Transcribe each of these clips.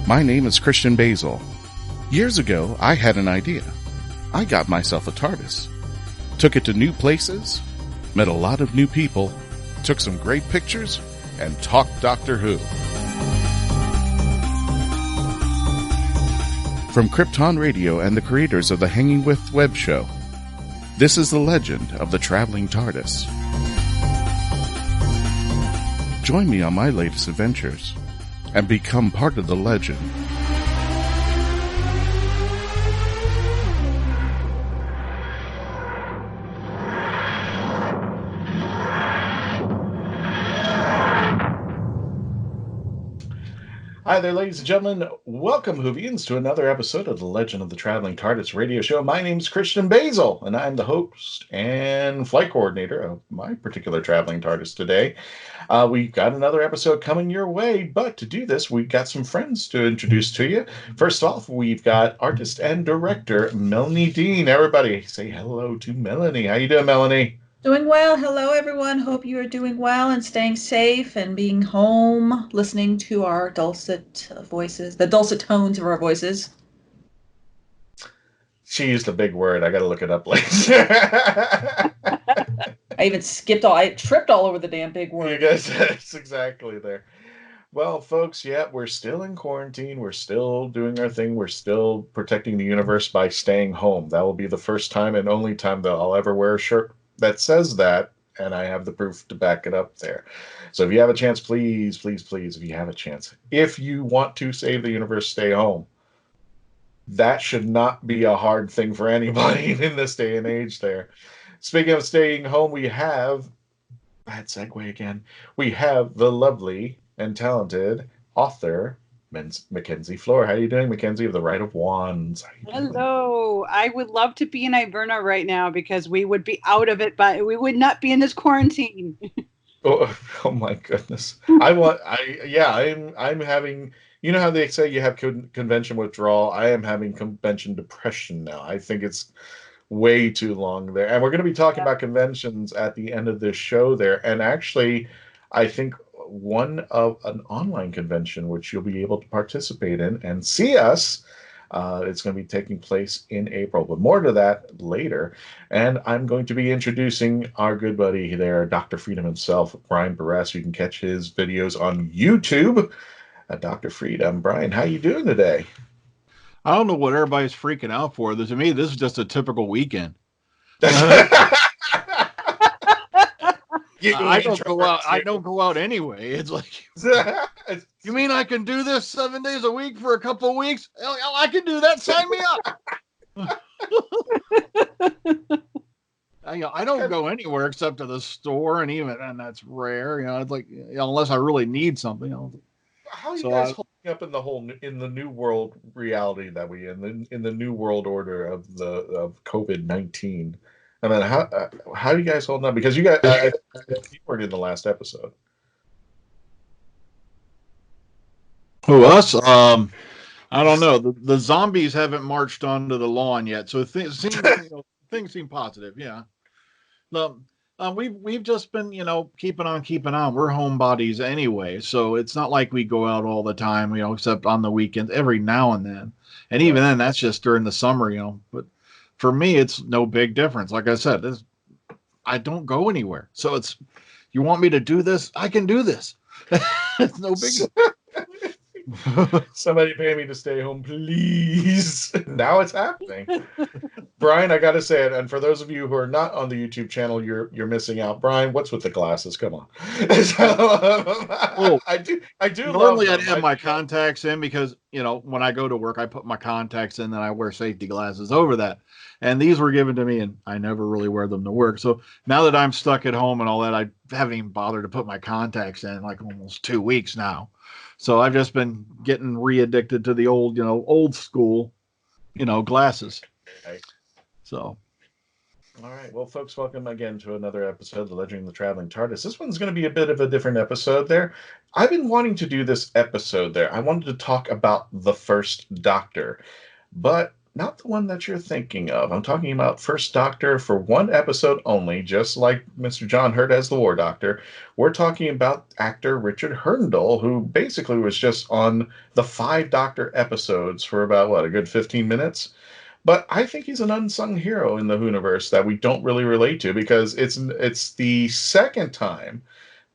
My name is Christian Basel. Years ago, I had an idea. I got myself a Tardis. Took it to new places, met a lot of new people, took some great pictures, and talked Doctor Who. From Krypton Radio and the creators of the Hanging With Web show, this is the legend of the traveling TARDIS. Join me on my latest adventures and become part of the legend. Hi there, ladies and gentlemen. Welcome, Whovians, to another episode of the Legend of the Traveling TARDIS radio show. My name is Christian Basel, and I'm the host and flight coordinator of my particular traveling TARDIS today. We've got another episode coming your way, but to do this, we've got some friends to introduce to you. First off, we've got artist and director Melanie Dean. Everybody, say hello to Melanie. How you doing, Melanie? Doing well. Hello, everyone. Hope you are doing well and staying safe and being home, listening to our dulcet voices, the dulcet tones of our voices. She used a big word. I got to look it up later. I tripped all over the damn big word. You guys, that's exactly there. Well, folks, yeah, we're still in quarantine. We're still doing our thing. We're still protecting the universe by staying home. That will be the first time and only time that I'll ever wear a shirt that says that, and I have the proof to back it up there. So if you have a chance, please, please, please, if you have a chance, if you want to save the universe, stay home. That should not be a hard thing for anybody in this day and age there. Speaking of staying home, we have, bad segue again, we have the lovely and talented author, Mackenzie Flohr. How are you doing, Mackenzie, of the Right of Wands? Hello. I would love to be in Iverna right now because we would be out of it, but we would not be in this quarantine. oh my goodness. I'm having, you know how they say you have convention withdrawal? I am having convention depression now. I think it's way too long there. And we're going to be talking about conventions at the end of this show there. And actually, I think one of an online convention which you'll be able to participate in and see us. It's going to be taking place in April, but more to that later. And I'm going to be introducing our good buddy there, Dr. Freedom himself, Brian Burress. You can catch his videos on YouTube. Dr. Freedom, Brian, how you doing today? I don't know what everybody's freaking out for. To me, this is just a typical weekend. I don't go out anyway. It's like, you mean I can do this 7 days a week for a couple of weeks? Hell, I can do that. Sign me up. I don't go anywhere except to the store, and that's rare. It's like, unless I really need something. How are you guys holding up in the new world reality that we in the new world order of COVID-19? I mean, how are you guys holding up? Because you guys, you weren't in the last episode. Who, us? I don't know. The zombies haven't marched onto the lawn yet, so things seem positive. Yeah. We've just been, keeping on. We're homebodies anyway, so it's not like we go out all the time, except on the weekends, every now and then. And even then, that's just during the summer, But for me, it's no big difference. Like I said, I don't go anywhere. So it's, you want me to do this? I can do this. It's no big. Somebody pay me to stay home, please. Now it's happening. Brian, I got to say it. And for those of you who are not on the YouTube channel, you're missing out. Brian, what's with the glasses? Come on. I do. Normally, I'd have my contacts in because, when I go to work, I put my contacts in and I wear safety glasses over that. And these were given to me, and I never really wear them to work. So now that I'm stuck at home and all that, I haven't even bothered to put my contacts in like almost 2 weeks now. So I've just been getting re-addicted to the old school, glasses. Okay. So. All right. Well, folks, welcome again to another episode of The Legend of the Traveling TARDIS. This one's going to be a bit of a different episode there. I've been wanting to do this episode there. I wanted to talk about the First Doctor. But not the one that you're thinking of. I'm talking about First Doctor for one episode only, just like Mr. John Hurt as the War Doctor. We're talking about actor Richard Hurndall, who basically was just on the 5 Doctor episodes for about, what, a good 15 minutes? But I think he's an unsung hero in the Whoniverse that we don't really relate to, because it's the second time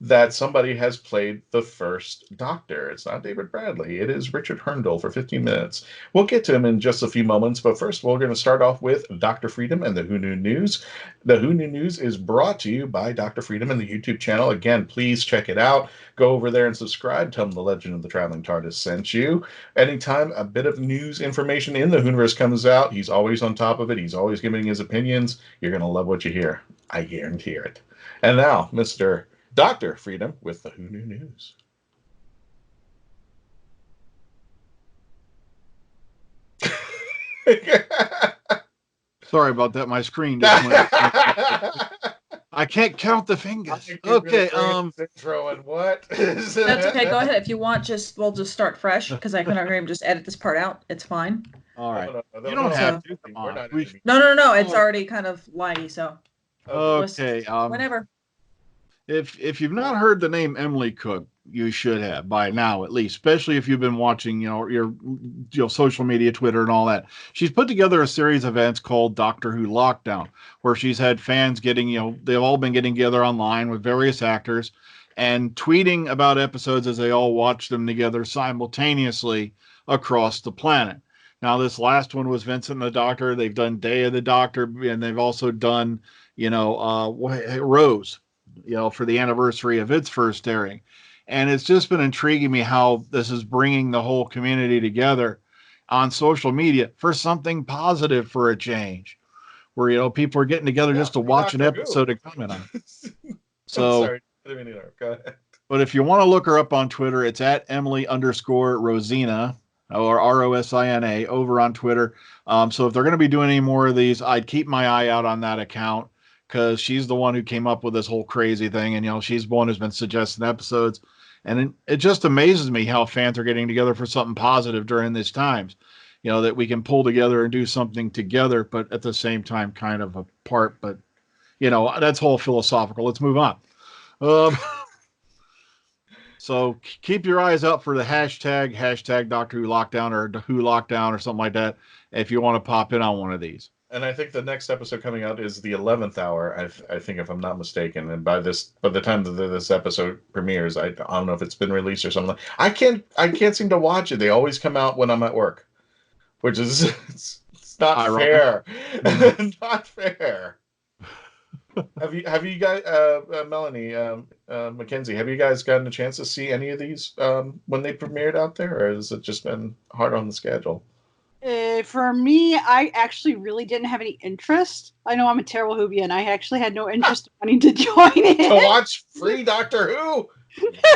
that somebody has played the First Doctor. It's not David Bradley. It is Richard Hurndall for 15 minutes. We'll get to him in just a few moments, but first we're going to start off with Dr. Freedom and the Who Knew News. The Who Knew News is brought to you by Dr. Freedom and the YouTube channel. Again, please check it out. Go over there and subscribe. Tell them the Legend of the Traveling TARDIS sent you. Anytime a bit of news information in the Whoniverse comes out, he's always on top of it. He's always giving his opinions. You're going to love what you hear. I guarantee it. And now, Mr. Dr. Freedom with the Who Knew News. Sorry about that. My screen just went. I can't count the fingers. Okay. Intro and what? That's okay. Go ahead. If you want, we'll just start fresh, because I can him just edit this part out. It's fine. All right. No, you don't have to. No. It's already kind of laggy, so. Okay. Whenever. If you've not heard the name Emily Cook, you should have by now, at least, especially if you've been watching, your social media, Twitter and all that. She's put together a series of events called Doctor Who Lockdown, where she's had fans getting, they've all been getting together online with various actors and tweeting about episodes as they all watch them together simultaneously across the planet. Now, this last one was Vincent the Doctor. They've done Day of the Doctor, and they've also done, Rose, for the anniversary of its first airing. And it's just been intriguing me how this is bringing the whole community together on social media for something positive for a change, where, people are getting together just to watch an episode and comment on it. So, sorry. I didn't mean to. Go ahead. But if you want to look her up on Twitter, it's at Emily_Rosina, or Rosina over on Twitter. So if they're going to be doing any more of these, I'd keep my eye out on that account, because she's the one who came up with this whole crazy thing. And, she's the one who's been suggesting episodes. And it just amazes me how fans are getting together for something positive during these times, that we can pull together and do something together, but at the same time kind of apart. But, that's whole philosophical. Let's move on. So keep your eyes out for the hashtag Doctor Who Lockdown, or Who Lockdown, or something like that, if you want to pop in on one of these. And I think the next episode coming out is the 11th hour, I think, if I'm not mistaken. And by the time that this episode premieres, I don't know if it's been released or something. I can't seem to watch it. They always come out when I'm at work, which is it's not fair. Not fair. Have you guys, Melanie, Mackenzie, have you guys gotten a chance to see any of these when they premiered out there, or has it just been hard on the schedule? For me, I actually really didn't have any interest. I know I'm a terrible Whovian. I actually had no interest in wanting to join it. To watch free Doctor Who?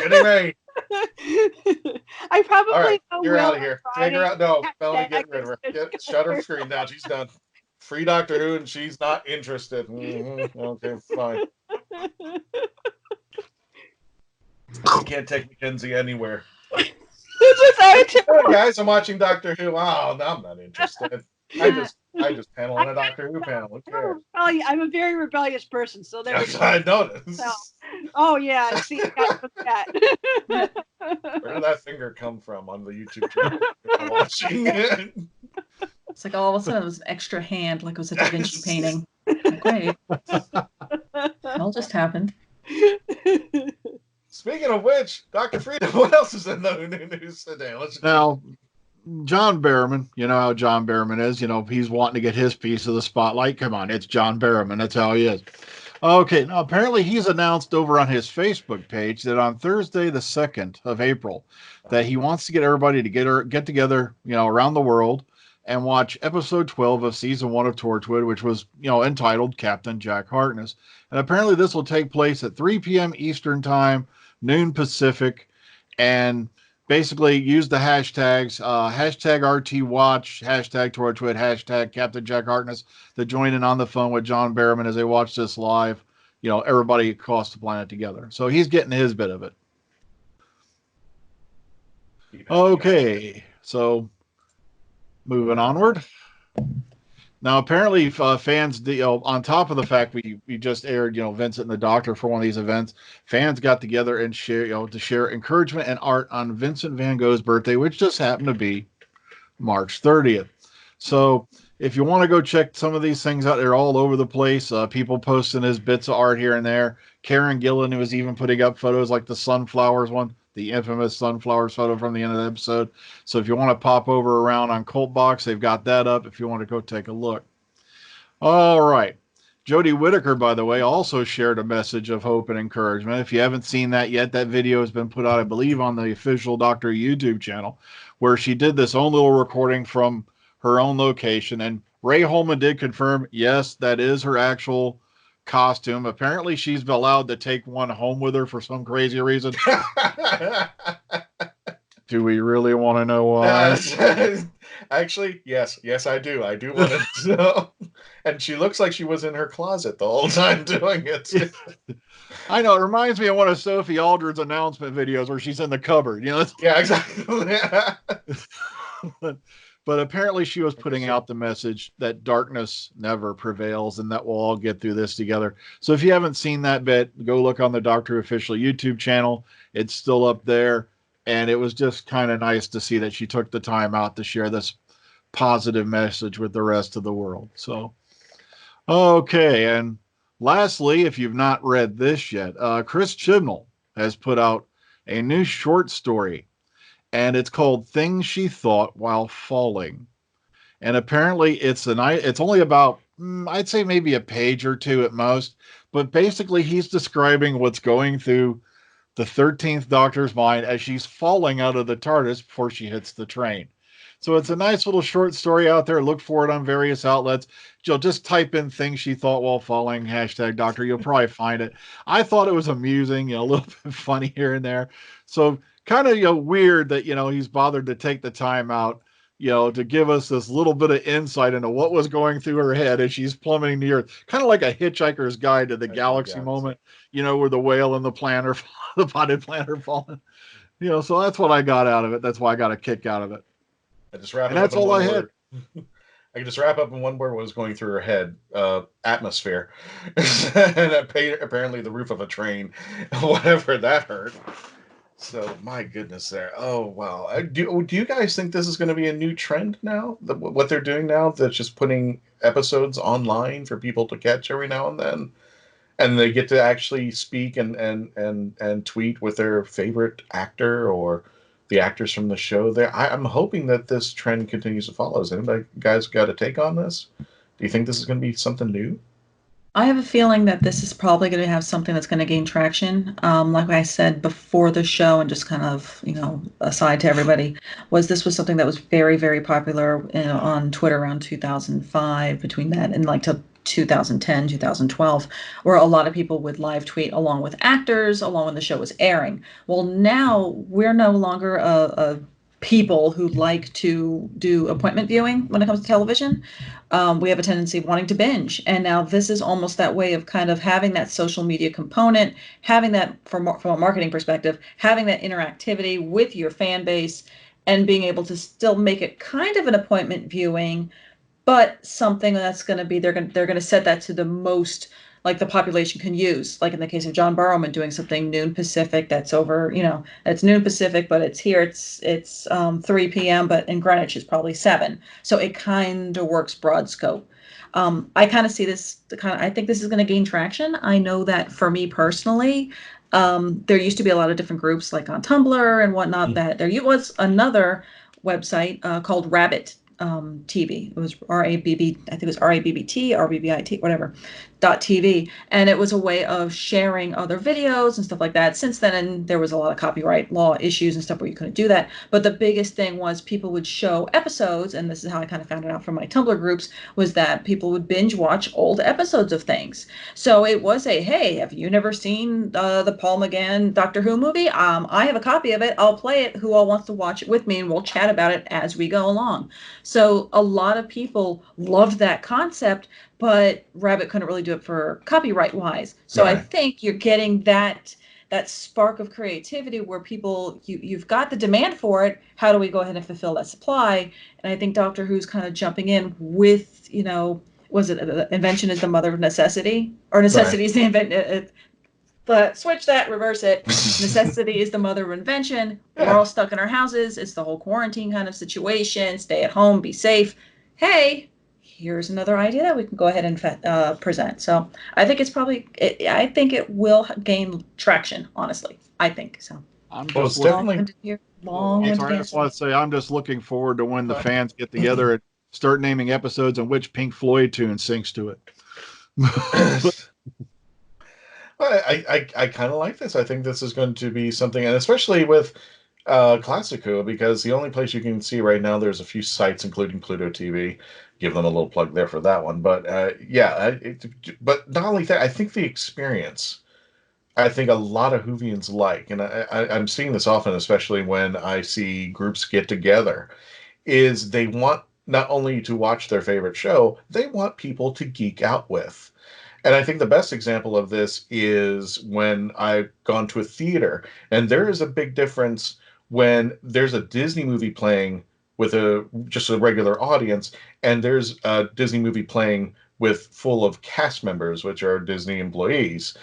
Anyway. I probably all right, you're out of here. Take her out. No, Melanie, get rid of her. Shut her screen down. She's done. Free Doctor Who, and she's not interested. Mm-hmm. Okay, fine. You can't take Mackenzie anywhere. Hey guys, I'm watching Doctor Who. Oh, no, I'm not interested. I just panel on a Doctor Who panel. Who cares? I'm a very rebellious person, so there. Yes, I noticed. So, oh yeah, see that. Where did that finger come from on the YouTube channel? I'm watching it. It's like all of a sudden it was an extra hand, like it was a Da Vinci painting. Like, wait, it all just happened. Speaking of which, Dr. Freedom, what else is in the news today? Now, John Barrowman, you know how John Barrowman is. He's wanting to get his piece of the spotlight. Come on, it's John Barrowman. That's how he is. Okay, now apparently he's announced over on his Facebook page that on Thursday, the 2nd of April, that he wants to get everybody to get together, around the world and watch episode 12 of season 1 of Torchwood, which was, entitled Captain Jack Harkness. And apparently this will take place at 3 p.m. Eastern Time, noon Pacific, and basically use the hashtags, hashtag RTWatch, hashtag Torchwood, hashtag Captain Jack Harkness to join in on the fun with John Barrowman as they watch this live, everybody across the planet together. So he's getting his bit of it. Okay, so moving onward. Now, apparently, fans, on top of the fact we just aired, Vincent and the Doctor for one of these events, fans got together and to share encouragement and art on Vincent Van Gogh's birthday, which just happened to be March 30th. So, if you want to go check some of these things out, they're all over the place. People posting his bits of art here and there. Karen Gillan, who was even putting up photos like the sunflowers one, the infamous sunflowers photo from the end of the episode. So if you want to pop over around on Cultbox, they've got that up if you want to go take a look. All right. Jodie Whittaker, by the way, also shared a message of hope and encouragement. If you haven't seen that yet, that video has been put out, I believe, on the official Doctor YouTube channel, where she did this own little recording from her own location. And Ray Holman did confirm, yes, that is her actual costume. Apparently, she's allowed to take one home with her for some crazy reason. Do we really want to know why? Actually, yes, I do. I do want to know. And she looks like she was in her closet the whole time doing it. I know. It reminds me of one of Sophie Aldred's announcement videos where she's in the cupboard. Yeah, exactly. But apparently she was putting out the message that darkness never prevails and that we'll all get through this together. So if you haven't seen that bit, go look on the Doctor official YouTube channel. It's still up there. And it was just kind of nice to see that she took the time out to share this positive message with the rest of the world. So, okay. And lastly, if you've not read this yet, Chris Chibnall has put out a new short story. And it's called Things She Thought While Falling. And apparently it's only about, I'd say maybe a page or two at most. But basically he's describing what's going through the 13th Doctor's mind as she's falling out of the TARDIS before she hits the train. So it's a nice little short story out there. Look for it on various outlets. You'll just type in Things She Thought While Falling, #Doctor. You'll probably find it. I thought it was amusing, a little bit funny here and there. So kind of weird that he's bothered to take the time out to give us this little bit of insight into what was going through her head as she's plummeting the earth, kind of like a Hitchhiker's Guide to the Galaxy moment, where the whale and the planter, the potted planter falling, so that's what I got out of it. That's why I got a kick out of it. That's all I had. I can just wrap up in one word what was going through her head. Atmosphere. And apparently the roof of a train, whatever that hurt. So, my goodness there. Oh, wow. Do you guys think this is going to be a new trend now? What they're doing now, that's just putting episodes online for people to catch every now and then? And they get to actually speak and tweet with their favorite actor or the actors from the show there. I'm hoping that this trend continues to follow. Has anybody guys got a take on this? Do you think this is going to be something new? I have a feeling that this is probably going to have something that's going to gain traction. Like I said before the show, and just kind of, aside to everybody, this was something that was very, very popular on Twitter around 2005, between that and like to 2010, 2012, where a lot of people would live tweet along with actors, along when the show was airing. Well, now we're no longer a people who like to do appointment viewing when it comes to television. We have a tendency of wanting to binge. And now this is almost that way of kind of having that social media component, having that from a marketing perspective, having that interactivity with your fan base and being able to still make it kind of an appointment viewing, but something that's going to be, they're going to set that to the most like the population can use, like in the case of John Barrowman doing something noon Pacific that's over, it's noon Pacific, but it's here, it's 3 p.m., but in Greenwich it's probably 7. So it kind of works broad scope. I kind of see this, I think this is going to gain traction. I know that for me personally, there used to be a lot of different groups like on Tumblr and whatnot, that there was another website called Rabbit TV. It was RABB, I think it was RABBT, RBBIT, whatever, .tv. And it was a way of sharing other videos and stuff like that. Since then, and there was a lot of copyright law issues and stuff where you couldn't do that. But the biggest thing was people would show episodes, and this is how I kind of found it out from my Tumblr groups, was that people would binge watch old episodes of things. So it was hey, have you never seen the Paul McGann Doctor Who movie? I have a copy of it. I'll play it. Who all wants to watch it with me? And we'll chat about it as we go along. So a lot of people loved that concept, but Rabbit couldn't really do it for copyright wise. So right. I think you're getting that that spark of creativity where people, you've got the demand for it. How do we go ahead and fulfill that supply? And I think Doctor Who's kind of jumping in with, was it invention is the mother of necessity, or necessity is the invention? But switch that, reverse it. Necessity is the mother of invention. We're all stuck in our houses. It's the whole quarantine kind of situation. Stay at home, be safe. Hey, here's another idea that we can go ahead and present. So I think I think it will gain traction, honestly. I think so. I'm Well, just it's definitely. sorry, I just want to say I'm just looking forward to when the fans get together and start naming episodes and which Pink Floyd tune syncs to it. Well, I kind of like this. I think this is going to be something, and especially with Classic Who, because the only place you can see right now, there's a few sites, including Pluto TV. Give them a little plug there for that one. But but not only that, I think the experience, I think a lot of Whovians like, and I'm seeing this often, especially when I see groups get together, is they want not only to watch their favorite show, they want people to geek out with. And I think the best example of this is when I've gone to a theater, and there is a big difference when there's a Disney movie playing with just a regular audience, and there's a Disney movie playing with full of cast members, which are Disney employees.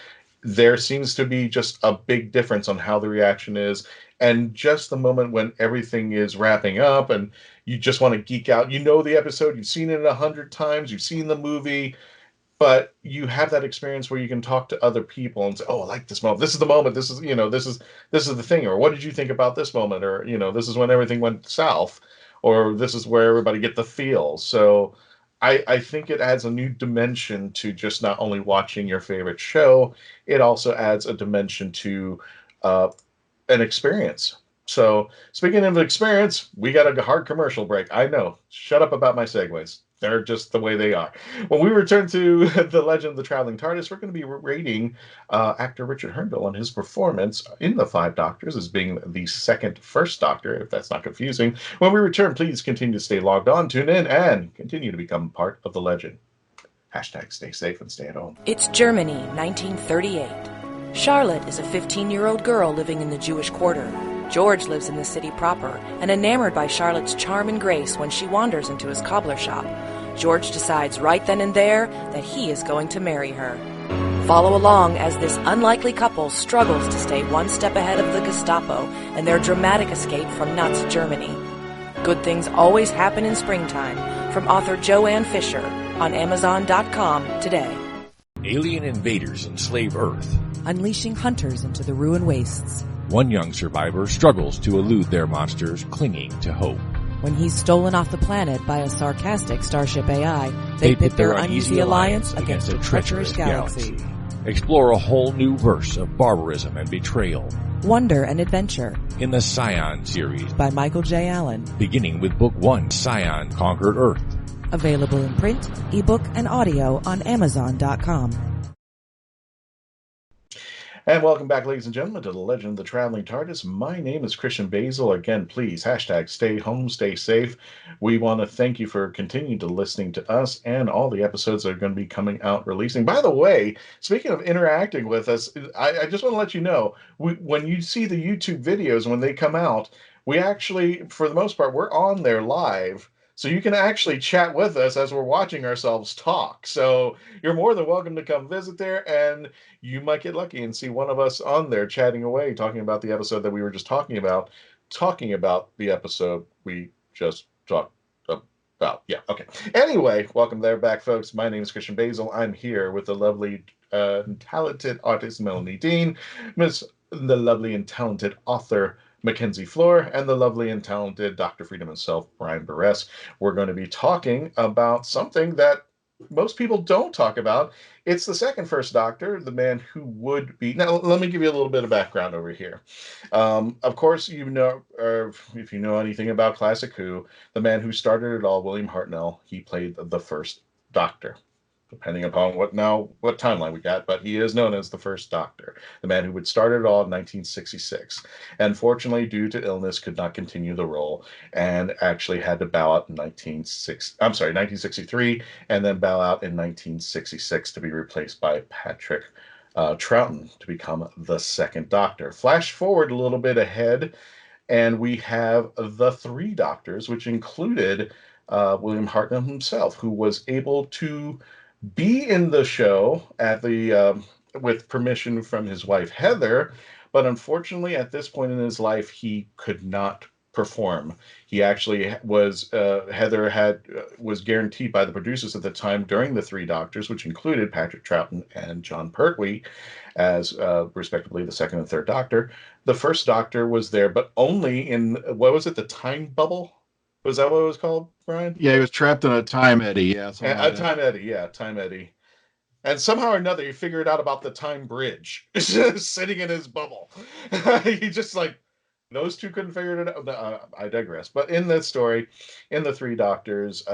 There seems to be just a big difference on how the reaction is, and just the moment when everything is wrapping up and you just want to geek out. You know the episode, you've seen it 100 times, you've seen the movie, but you have that experience where you can talk to other people and say, "Oh, I like this moment. This is the moment. This is this is the thing." Or, "What did you think about this moment?" Or, "This is when everything went south." Or, "This is where everybody get the feel." So, I think it adds a new dimension to just not only watching your favorite show. It also adds a dimension to an experience. So, speaking of experience, we got a hard commercial break. I know. Shut up about my segues. They're just the way they are. When we return to The Legend of the Traveling TARDIS, we're going to be rating actor Richard Hurndall on his performance in The Five Doctors as being the second First Doctor, if that's not confusing. When we return, please continue to stay logged on, tune in, and continue to become part of the legend. Hashtag stay safe and stay at home. It's Germany, 1938. Charlotte is a 15-year-old girl living in the Jewish quarter. George lives in the city proper and enamored by Charlotte's charm and grace when she wanders into his cobbler shop. George decides right then and there that he is going to marry her. Follow along as this unlikely couple struggles to stay one step ahead of the Gestapo and their dramatic escape from Nazi Germany. Good things always happen in springtime, from author Joanne Fisher, on Amazon.com today. Alien invaders enslave Earth. Unleashing hunters into the ruin wastes. One young survivor struggles to elude their monsters, clinging to hope. When he's stolen off the planet by a sarcastic Starship AI, they pit their uneasy alliance against a treacherous galaxy. Explore a whole new verse of barbarism and betrayal. Wonder and adventure. In the Scion series by Michael J. Allen. Beginning with Book 1, Scion Conquered Earth. Available in print, ebook, and audio on Amazon.com. And welcome back, ladies and gentlemen, to The Legend of the Traveling TARDIS. My name is Christian Basel. Again, please, hashtag stay home, stay safe. We want to thank you for continuing to listening to us and all the episodes that are going to be coming out, releasing. By the way, speaking of interacting with us, I just want to let you know, when you see the YouTube videos, when they come out, we actually, for the most part, we're on there live. So you can actually chat with us as we're watching ourselves talk. So you're more than welcome to come visit there, and you might get lucky and see one of us on there chatting away, talking about the episode that we were just talking about the episode we just talked about. Yeah, okay. Anyway, welcome there back, folks. My name is Christian Basel. I'm here with the lovely talented artist Melanie Dean, the lovely and talented author Mackenzie Flohr, and the lovely and talented Dr. Freedom himself, Brian Burress. We're going to be talking about something that most people don't talk about. It's the second First Doctor, the man who would be... Now, let me give you a little bit of background over here. Of course, if you know anything about Classic Who, the man who started it all, William Hartnell, he played the First Doctor, depending upon what timeline we got, but he is known as the First Doctor, the man who would start it all in 1966. And fortunately, due to illness, could not continue the role and actually had to bow out in 1963, and then bow out in 1966 to be replaced by Patrick Troughton to become the second Doctor. Flash forward a little bit ahead, and we have the three Doctors, which included William Hartnell himself, who was able to be in the show at the with permission from his wife Heather, but unfortunately at this point in his life he could not perform. He actually was Heather had was guaranteed by the producers at the time during the three Doctors, which included Patrick Troughton and John Pertwee as respectively the second and third Doctor. The first Doctor was there, but only in what was it, the time bubble? Was that what it was called, Brian? Yeah, he was trapped in a time eddy. Yeah, Time eddy. Yeah, time eddy. And somehow or another, he figured out about the time bridge, sitting in his bubble. He just like those two couldn't figure it out. I digress. But in this story, in the three Doctors,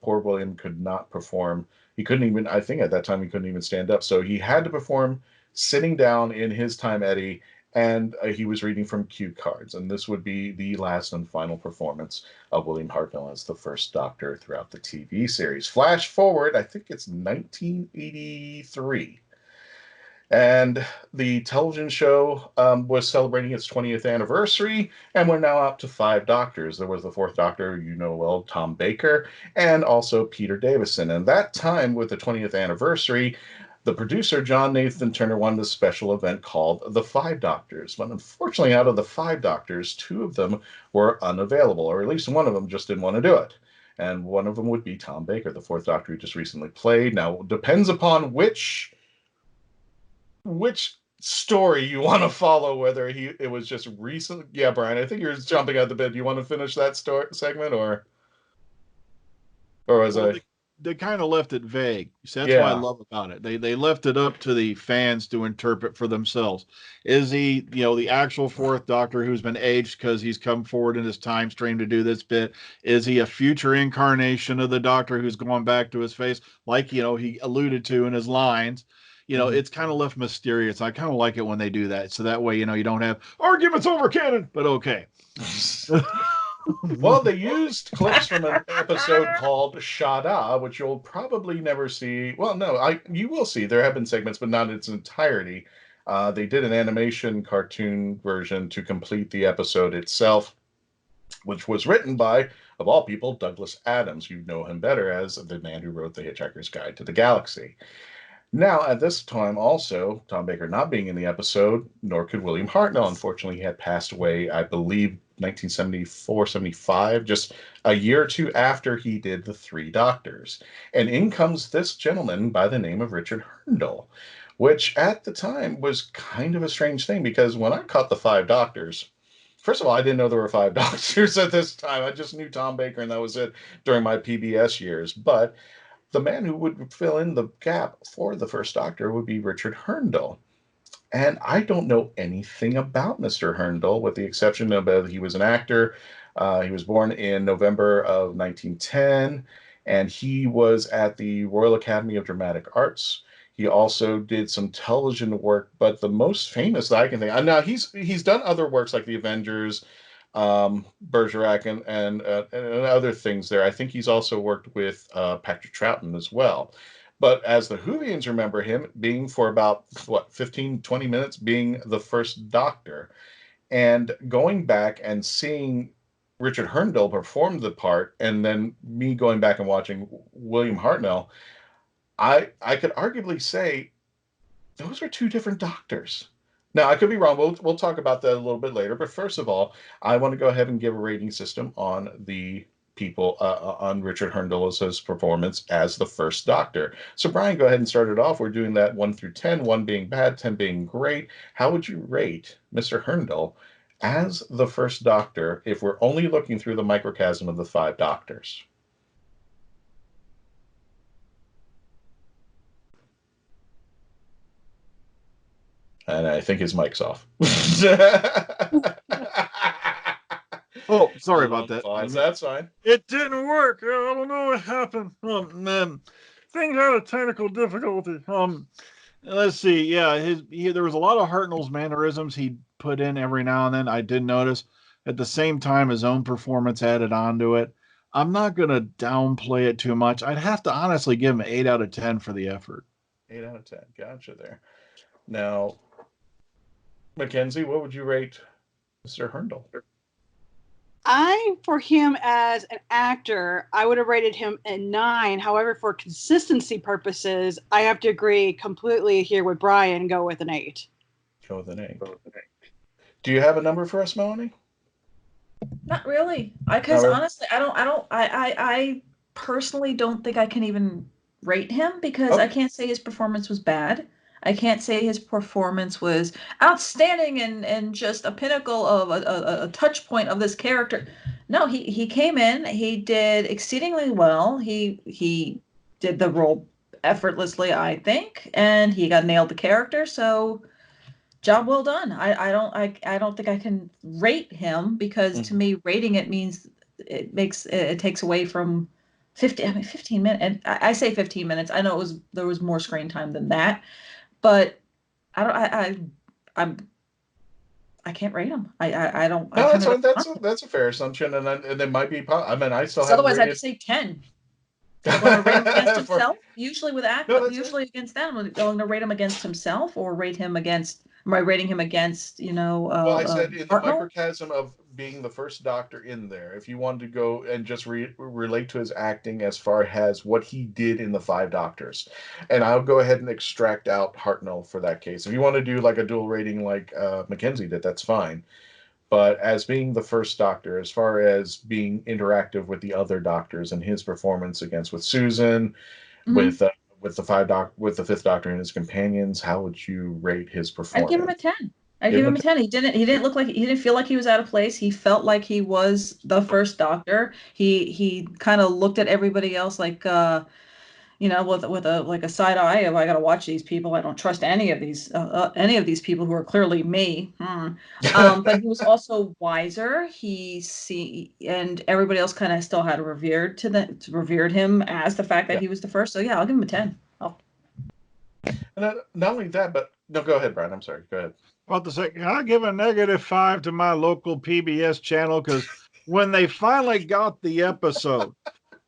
poor William could not perform. He couldn't even. I think at that time he couldn't even stand up. So he had to perform sitting down in his time eddy, and he was reading from cue cards. And this would be the last and final performance of William Hartnell as the first Doctor throughout the TV series. Flash forward, I think it's 1983. And the television show was celebrating its 20th anniversary, and we're now up to 5 Doctors. There was the fourth Doctor, you know well, Tom Baker, and also Peter Davison. And that time, with the 20th anniversary, the producer, John Nathan Turner, wanted a special event called The Five Doctors. But unfortunately, out of the 5 Doctors, 2 of them were unavailable, or at least one of them just didn't want to do it. And one of them would be Tom Baker, the 4th Doctor who just recently played. Now, it depends upon which story you want to follow, whether it was just recent. Yeah, Brian, I think you're jumping out the bed. Do you want to finish that segment, or was I? They kind of left it vague. So that's what I love about it. They left it up to the fans to interpret for themselves. Is he, the actual 4th Doctor who's been aged because he's come forward in his time stream to do this bit? Is he a future incarnation of the Doctor who's going back to his face, like, he alluded to in his lines? It's kind of left mysterious. I kind of like it when they do that. So that way, you don't have arguments over canon, but okay. Well, they used clips from an episode called Shada, which you'll probably never see. Well, no, you will see. There have been segments, but not in its entirety. They did an animation cartoon version to complete the episode itself, which was written by, of all people, Douglas Adams. You know him better as the man who wrote The Hitchhiker's Guide to the Galaxy. Now, at this time, also, Tom Baker not being in the episode, nor could William Hartnell. Unfortunately, he had passed away, I believe, 1974, 75, just a year or two after he did the 3 Doctors. And in comes this gentleman by the name of Richard Hurndall, which at the time was kind of a strange thing, because when I caught the 5 Doctors, first of all, I didn't know there were 5 Doctors at this time. I just knew Tom Baker, and that was it during my PBS years. But the man who would fill in the gap for the first Doctor would be Richard Hurndall. And I don't know anything about Mr. Hurndall, with the exception of he was an actor. He was born in November of 1910, and he was at the Royal Academy of Dramatic Arts. He also did some television work, but the most famous that I can think of, now he's done other works like The Avengers, Bergerac, and other things there. I think he's also worked with Patrick Troughton as well. But as the Whovians remember him, being for about, 15, 20 minutes, being the first Doctor. And going back and seeing Richard Hurndall perform the part, and then me going back and watching William Hartnell, I could arguably say those are 2 different Doctors. Now, I could be wrong. We'll talk about that a little bit later. But first of all, I want to go ahead and give a rating system on the people, on Richard Hurndall's performance as the first Doctor. So, Brian, go ahead and start it off. We're doing that 1 through 10, 1 being bad, 10 being great. How would you rate Mr. Hurndall as the first Doctor if we're only looking through the microcosm of the 5 Doctors? And I think his mic's off. Oh, sorry about that. That's fine. It didn't work. I don't know what happened. Things had a technical difficulty. Let's see. Yeah, there was a lot of Hartnell's mannerisms he put in every now and then. I did notice. At the same time, his own performance added on to it. I'm not going to downplay it too much. I'd have to honestly give him 8 out of 10 for the effort. 8 out of 10. Gotcha there. Now, Mackenzie, what would you rate Mr. Hurndall? For him as an actor, I would have rated him a 9. However, for consistency purposes, I have to agree completely here with Brian and go with an 8. Go with an 8. Do you have a number for us, Melanie? Not really. Because honestly, I personally don't think I can even rate him because I can't say his performance was bad. I can't say his performance was outstanding and just a pinnacle of a touch point of this character. No, he came in, he did exceedingly well. He did the role effortlessly, I think, and he got nailed the character. So job well done. I don't think I can rate him because to me rating it means it takes away from 15 minutes. And I say 15 minutes. I know there was more screen time than that. But I can't rate them. I don't. No, that's a fair assumption, and it might be. I mean, I still have. Otherwise, I'd say 10. I'm going to rate him against himself. Usually with usually against them, I'm going to rate him against himself or rate him against. Am I rating him against? Well, I said in the microcosm of being the first Doctor in there. If you wanted to go and just relate to his acting as far as what he did in the 5 Doctors, and I'll go ahead and extract out Hartnell for that case. If you want to do like a dual rating like Mackenzie did, that's fine. But as being the first Doctor, as far as being interactive with the other Doctors and his performance with Susan, with the 5th Doctor and his companions, how would you rate his performance? I'd give him a 10. I'd give him a 10. He didn't feel like he was out of place. He felt like he was the first Doctor. He kind of looked at everybody else like with a side eye of I got to watch these people. I don't trust any of these people who are clearly me. But he was also wiser. And everybody else kind of still had revered him as the fact that he was the first. So yeah, I'll give him a 10. And not only that, but no, go ahead, Brian. I'm sorry. Go ahead. Well, I'll give a -5 to my local PBS channel because when they finally got the episode,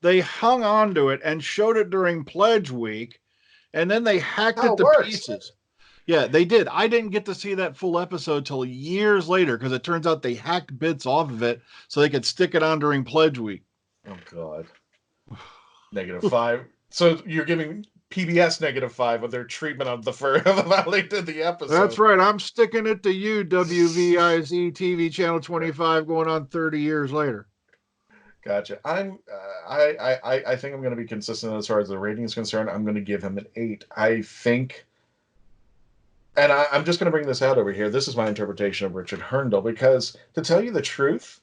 they hung on to it and showed it during Pledge Week, and then they hacked it to pieces. Yeah, they did. I didn't get to see that full episode till years later because it turns out they hacked bits off of it so they could stick it on during Pledge Week. Oh, God. -5. So you're giving PBS -5 with their treatment of how they did the episode. That's right. I'm sticking it to you, WVIZ TV Channel 25, going on 30 years later. Gotcha. I think I'm going to be consistent as far as the rating is concerned. I'm going to give him an 8. I think, and I'm just going to bring this out over here. This is my interpretation of Richard Hurndall because, to tell you the truth,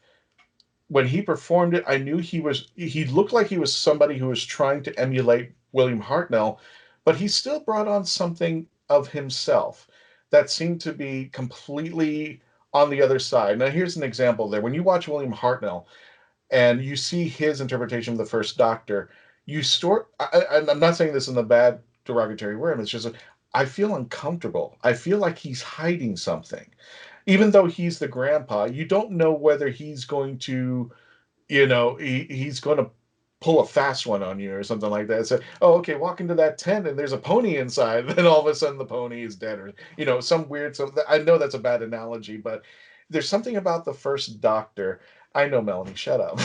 when he performed it, I knew he looked like he was somebody who was trying to emulate William Hartnell, but he still brought on something of himself that seemed to be completely on the other side. Now, here's an example there. When you watch William Hartnell and you see his interpretation of the first Doctor, I'm not saying this in a bad derogatory word, it's just, I feel uncomfortable. I feel like he's hiding something. Even though he's the grandpa, you don't know whether he's going to, he's going to pull a fast one on you or something like that. So, okay, walk into that tent and there's a pony inside. Then all of a sudden the pony is dead, or some weird. I know that's a bad analogy, but there's something about the first Doctor. I know, Melanie, shut up.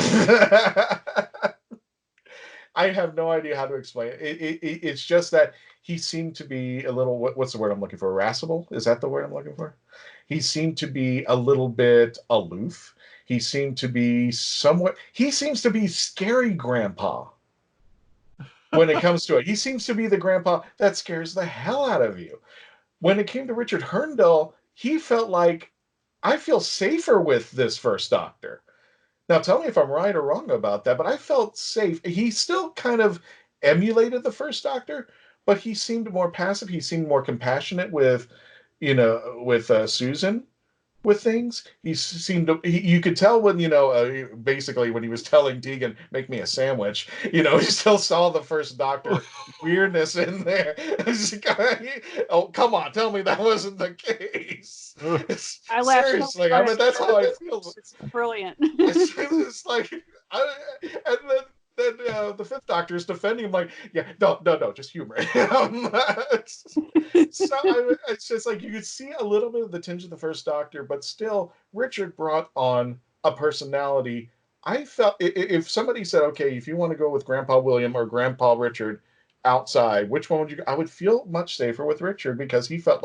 I have no idea how to explain it. It's just that he seemed to be a little. What's the word I'm looking for? Irascible? Is that the word I'm looking for? He seemed to be a little bit aloof. He seemed to be he seems to be scary grandpa when it comes to it. He seems to be the grandpa that scares the hell out of you. When it came to Richard Hurndall, he felt like, I feel safer with this first Doctor. Now, tell me if I'm right or wrong about that, but I felt safe. He still kind of emulated the first Doctor, but he seemed more passive. He seemed more compassionate with Susan. With things, he seemed to. You could tell when basically when he was telling Tegan, "Make me a sandwich." You still saw the first Doctor weirdness in there. Oh, come on, tell me that wasn't the case. I laughed. Seriously, that's how I feel. It's brilliant. It's like, and then then the fifth doctor is defending him like, yeah, no, just humor. It's just like you could see a little bit of the tinge of the first doctor, but still, Richard brought on a personality. I felt if somebody said, okay, if you want to go with Grandpa William or Grandpa Richard outside, which one would you? I would feel much safer with Richard because he felt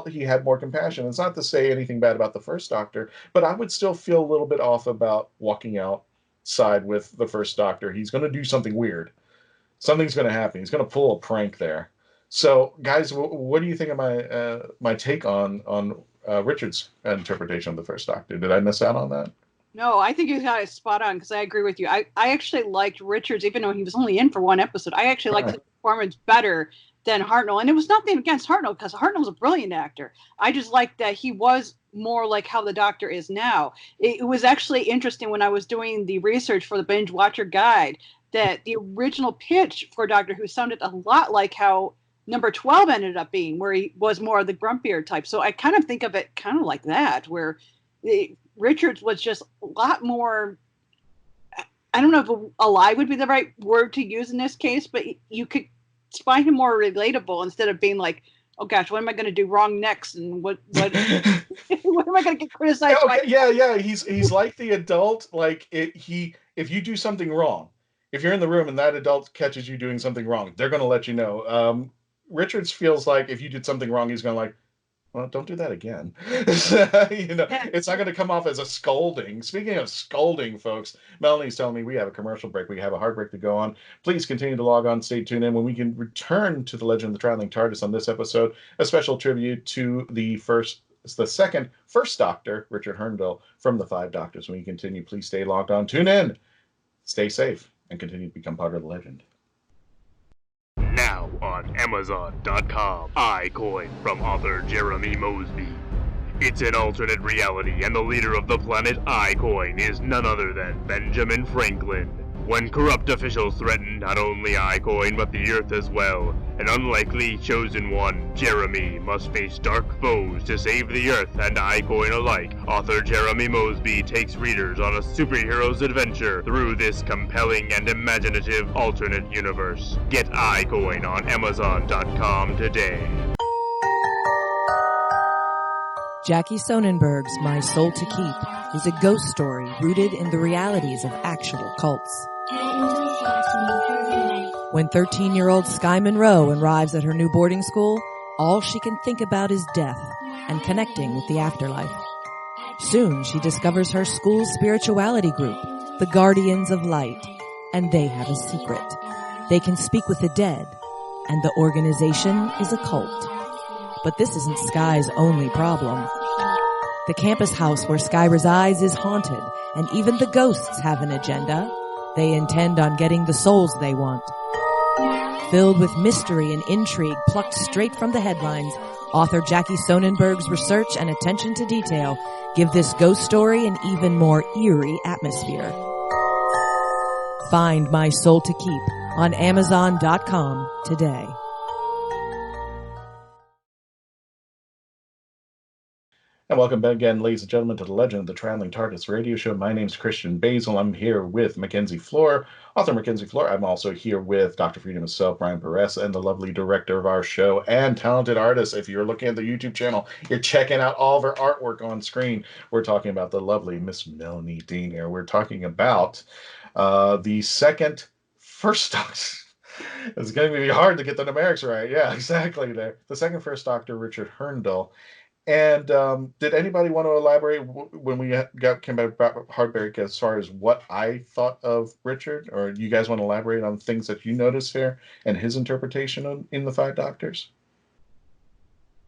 he had more compassion. It's not to say anything bad about the first doctor, but I would still feel a little bit off about walking outside with the first doctor. He's going to do something weird. Something's going to happen. He's going to pull a prank there. So, guys, what do you think of my take on Richard's interpretation of the first doctor? Did I miss out on that? No, I think you got it spot on because I agree with you. I actually liked Richards, even though he was only in for one episode. I actually liked his performance better than Hurndall. And it was nothing against Hurndall because Hurndall's a brilliant actor. I just liked that he was more like how the Doctor is now. It was actually interesting when I was doing the research for the Binge Watcher Guide that the original pitch for Doctor Who sounded a lot like how number 12 ended up being, where he was more of the grumpier type. So I kind of think of it kind of like that, where Richards was just a lot more, I don't know if alive would be the right word to use in this case, but you could find him more relatable instead of being like, oh gosh, what am I going to do wrong next? And what what am I going to get criticized by? Yeah. He's like the adult. Like if you do something wrong, if you're in the room and that adult catches you doing something wrong, they're going to let you know. Richards feels like if you did something wrong, he's going to like, well, don't do that again. It's not going to come off as a scolding. Speaking of scolding, folks, Melanie's telling me we have a commercial break. We have a hard break to go on. Please continue to log on, stay tuned in. When we can return to the Legend of the Traveling TARDIS on this episode, a special tribute to the second First Doctor, Richard Hurndall, from the Five Doctors. When we continue, please stay logged on, tune in, stay safe, and continue to become part of the legend. Now on Amazon.com, iCoin from author Jeremy Mosby. It's an alternate reality, and the leader of the planet iCoin is none other than Benjamin Franklin. When corrupt officials threaten not only iCoin but the Earth as well, an unlikely chosen one, Jeremy, must face dark foes to save the Earth and iCoin alike. Author Jeremy Mosby takes readers on a superhero's adventure through this compelling and imaginative alternate universe. Get iCoin on Amazon.com today. Jackie Sonnenberg's My Soul to Keep is a ghost story rooted in the realities of actual cults. When 13-year-old Sky Monroe arrives at her new boarding school, all she can think about is death and connecting with the afterlife. Soon she discovers her school's spirituality group, the Guardians of Light, and they have a secret. They can speak with the dead, and the organization is a cult. But this isn't Sky's only problem. The campus house where Sky resides is haunted, and even the ghosts have an agenda. They intend on getting the souls they want. Filled with mystery and intrigue plucked straight from the headlines, author Jackie Sonnenberg's research and attention to detail give this ghost story an even more eerie atmosphere. Find My Soul to Keep on Amazon.com today. And welcome back again, ladies and gentlemen, to the Legend of the Traveling TARDIS radio show. My name's Christian Basel. I'm here with Mackenzie Flohr, author Mackenzie Flohr. I'm also here with Dr. Freedom himself, Brian Burress, and the lovely director of our show and talented artist. If you're looking at the YouTube channel, you're checking out all of her artwork on screen. We're talking about the lovely Miss Melanie Dean here. We're talking about the second First Doctor. It's going to be hard to get the numerics right. Yeah, exactly there. The second First Doctor, Richard Hurndall. And did anybody want to elaborate when we came back about Heartbreak as far as what I thought of Richard? Or do you guys want to elaborate on things that you noticed here and his interpretation in the Five Doctors?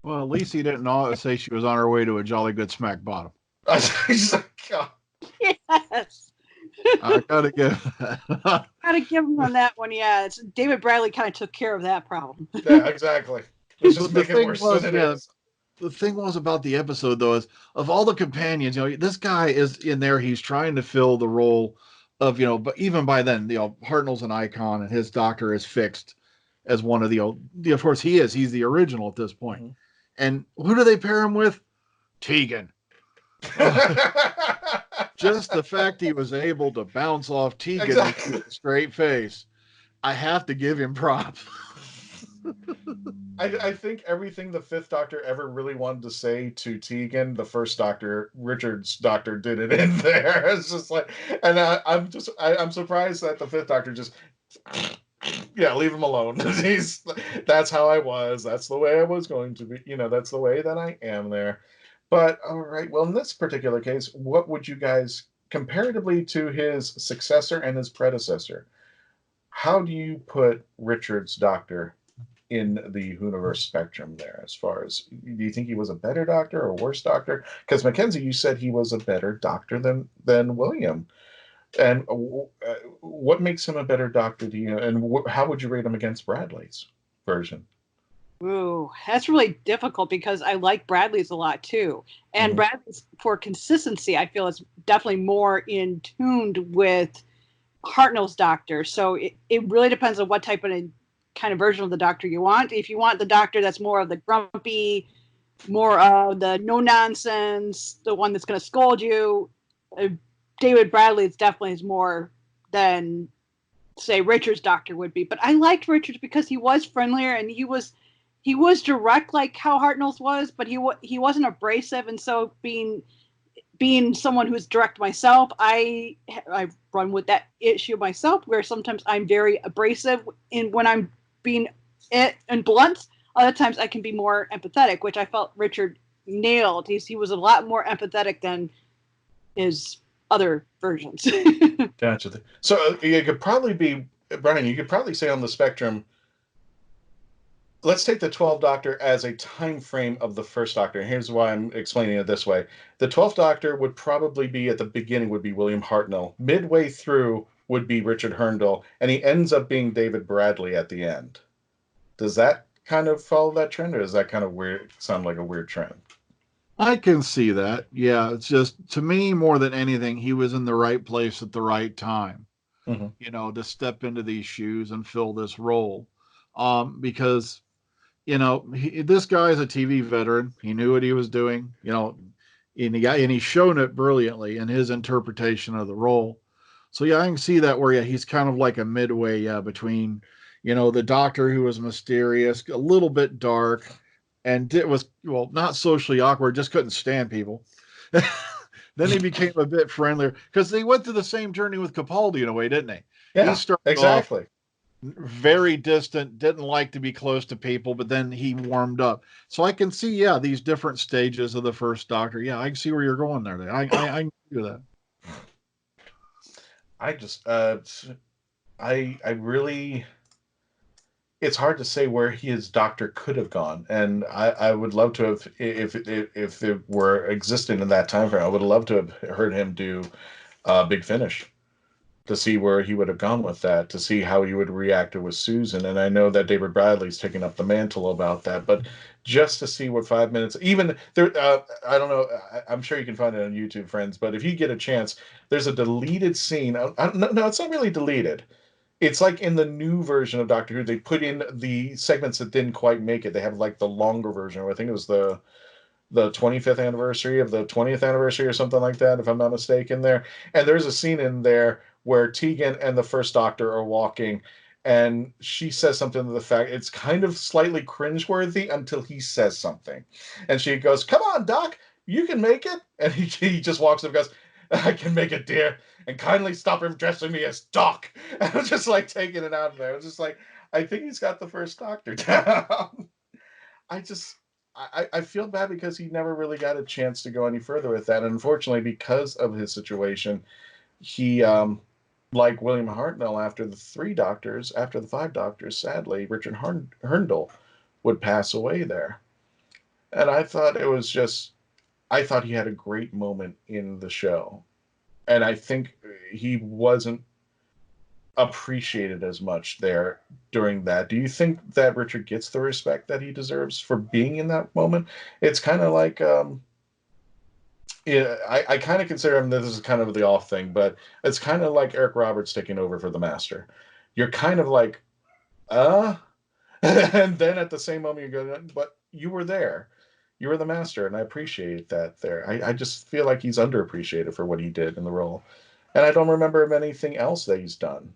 Well, at least he didn't say she was on her way to a jolly good smack bottom. Yes. I gotta give him on that one. Yeah, David Bradley kind of took care of that problem. Yeah, exactly. Let's just make it worse than it is. The thing was about the episode, though, is of all the companions, this guy is in there. He's trying to fill the role of, but even by then, Hartnell's an icon and his doctor is fixed as one of the of course he's the original at this point. Mm-hmm. And who do they pair him with? Tegan. Just the fact he was able to bounce off Tegan Exactly. with a straight face, I have to give him props. I think everything the Fifth Doctor ever really wanted to say to Tegan, the First Doctor, Richard's Doctor, did it in there. It's just like, and I'm surprised that the Fifth Doctor just, yeah, leave him alone. That's how I was. That's the way I was going to be. That's the way that I am there. But all right, well, in this particular case, what would you guys, comparatively to his successor and his predecessor, how do you put Richard's Doctor in the universe spectrum there? As far as, do you think he was a better Doctor or a worse Doctor? Because Mackenzie, you said he was a better Doctor than William. And what makes him a better Doctor to you? And how would you rate him against Bradley's version? Ooh, that's really difficult because I like Bradley's a lot too. And Bradley's, for consistency, I feel is definitely more in tuned with Hartnell's Doctor. So it really depends on what type of kind of version of the Doctor you want. If you want the Doctor that's more of the grumpy, more of the no nonsense, the one that's going to scold you, David Bradley is definitely more than, say, Richard's Doctor would be. But I liked Richard's because he was friendlier and he was direct like how Hartnell's was, but he wasn't abrasive. And so being someone who's direct myself, I run with that issue myself, where sometimes I'm very abrasive when I'm being and blunt. Other times I can be more empathetic, which I felt Richard nailed. He was a lot more empathetic than his other versions. Gotcha. So you could probably be, Brian, you could probably say on the spectrum, let's take the 12th Doctor as a time frame of the First Doctor. Here's why I'm explaining it this way. The 12th Doctor would probably be, at the beginning, would be William Hartnell. Midway through would be Richard Hurndall, and he ends up being David Bradley at the end. Does that kind of follow that trend, or does that kind of sound like a weird trend? I can see that. Yeah, it's just, to me, more than anything, he was in the right place at the right time, to step into these shoes and fill this role. Because, this guy's a TV veteran. He knew what he was doing, and he's shown it brilliantly in his interpretation of the role. So, yeah, I can see that where, he's kind of like a midway between, the Doctor who was mysterious, a little bit dark, and it was, not socially awkward, just couldn't stand people. Then he became a bit friendlier because they went through the same journey with Capaldi in a way, didn't they? Yeah, he started exactly. Very distant, didn't like to be close to people, but then he warmed up. So I can see, these different stages of the First Doctor. Yeah, I can see where you're going there. I can do that. I just, I really, it's hard to say where his Doctor could have gone, and I would love to have, if it were existing in that time frame, I would love to have heard him do Big Finish, to see where he would have gone with that, to see how he would react with Susan. And I know that David Bradley's taking up the mantle about that, but just to see what 5 minutes, even there, I don't know, I'm sure you can find it on YouTube, friends, but if you get a chance, there's a deleted scene. No, it's not really deleted. It's like in the new version of Doctor Who, they put in the segments that didn't quite make it. They have like the longer version. I think it was the 25th anniversary of the 20th anniversary or something like that, if I'm not mistaken there. And there's a scene in there where Tegan and the First Doctor are walking, and she says something to the fact, it's kind of slightly cringeworthy until he says something. And she goes, "Come on, Doc, you can make it." And he just walks up and goes, "I can make it, dear. And kindly stop addressing me as Doc." And I was just like taking it out of there. I was just like, I think he's got the First Doctor down. I feel bad because he never really got a chance to go any further with that. And unfortunately, because of his situation, he, like William Hartnell, after the 5 Doctors, sadly, Richard Hurndall would pass away there. And I thought he had a great moment in the show. And I think he wasn't appreciated as much there during that. Do you think that Richard gets the respect that he deserves for being in that moment? It's kind of like, I kind of consider him, this is kind of the off thing, but it's kind of like Eric Roberts taking over for the Master. You're kind of like, and then at the same moment you go, but you were there. you were the master, and I appreciate that there. I just feel like he's underappreciated for what he did in the role. And I don't remember of anything else that he's done.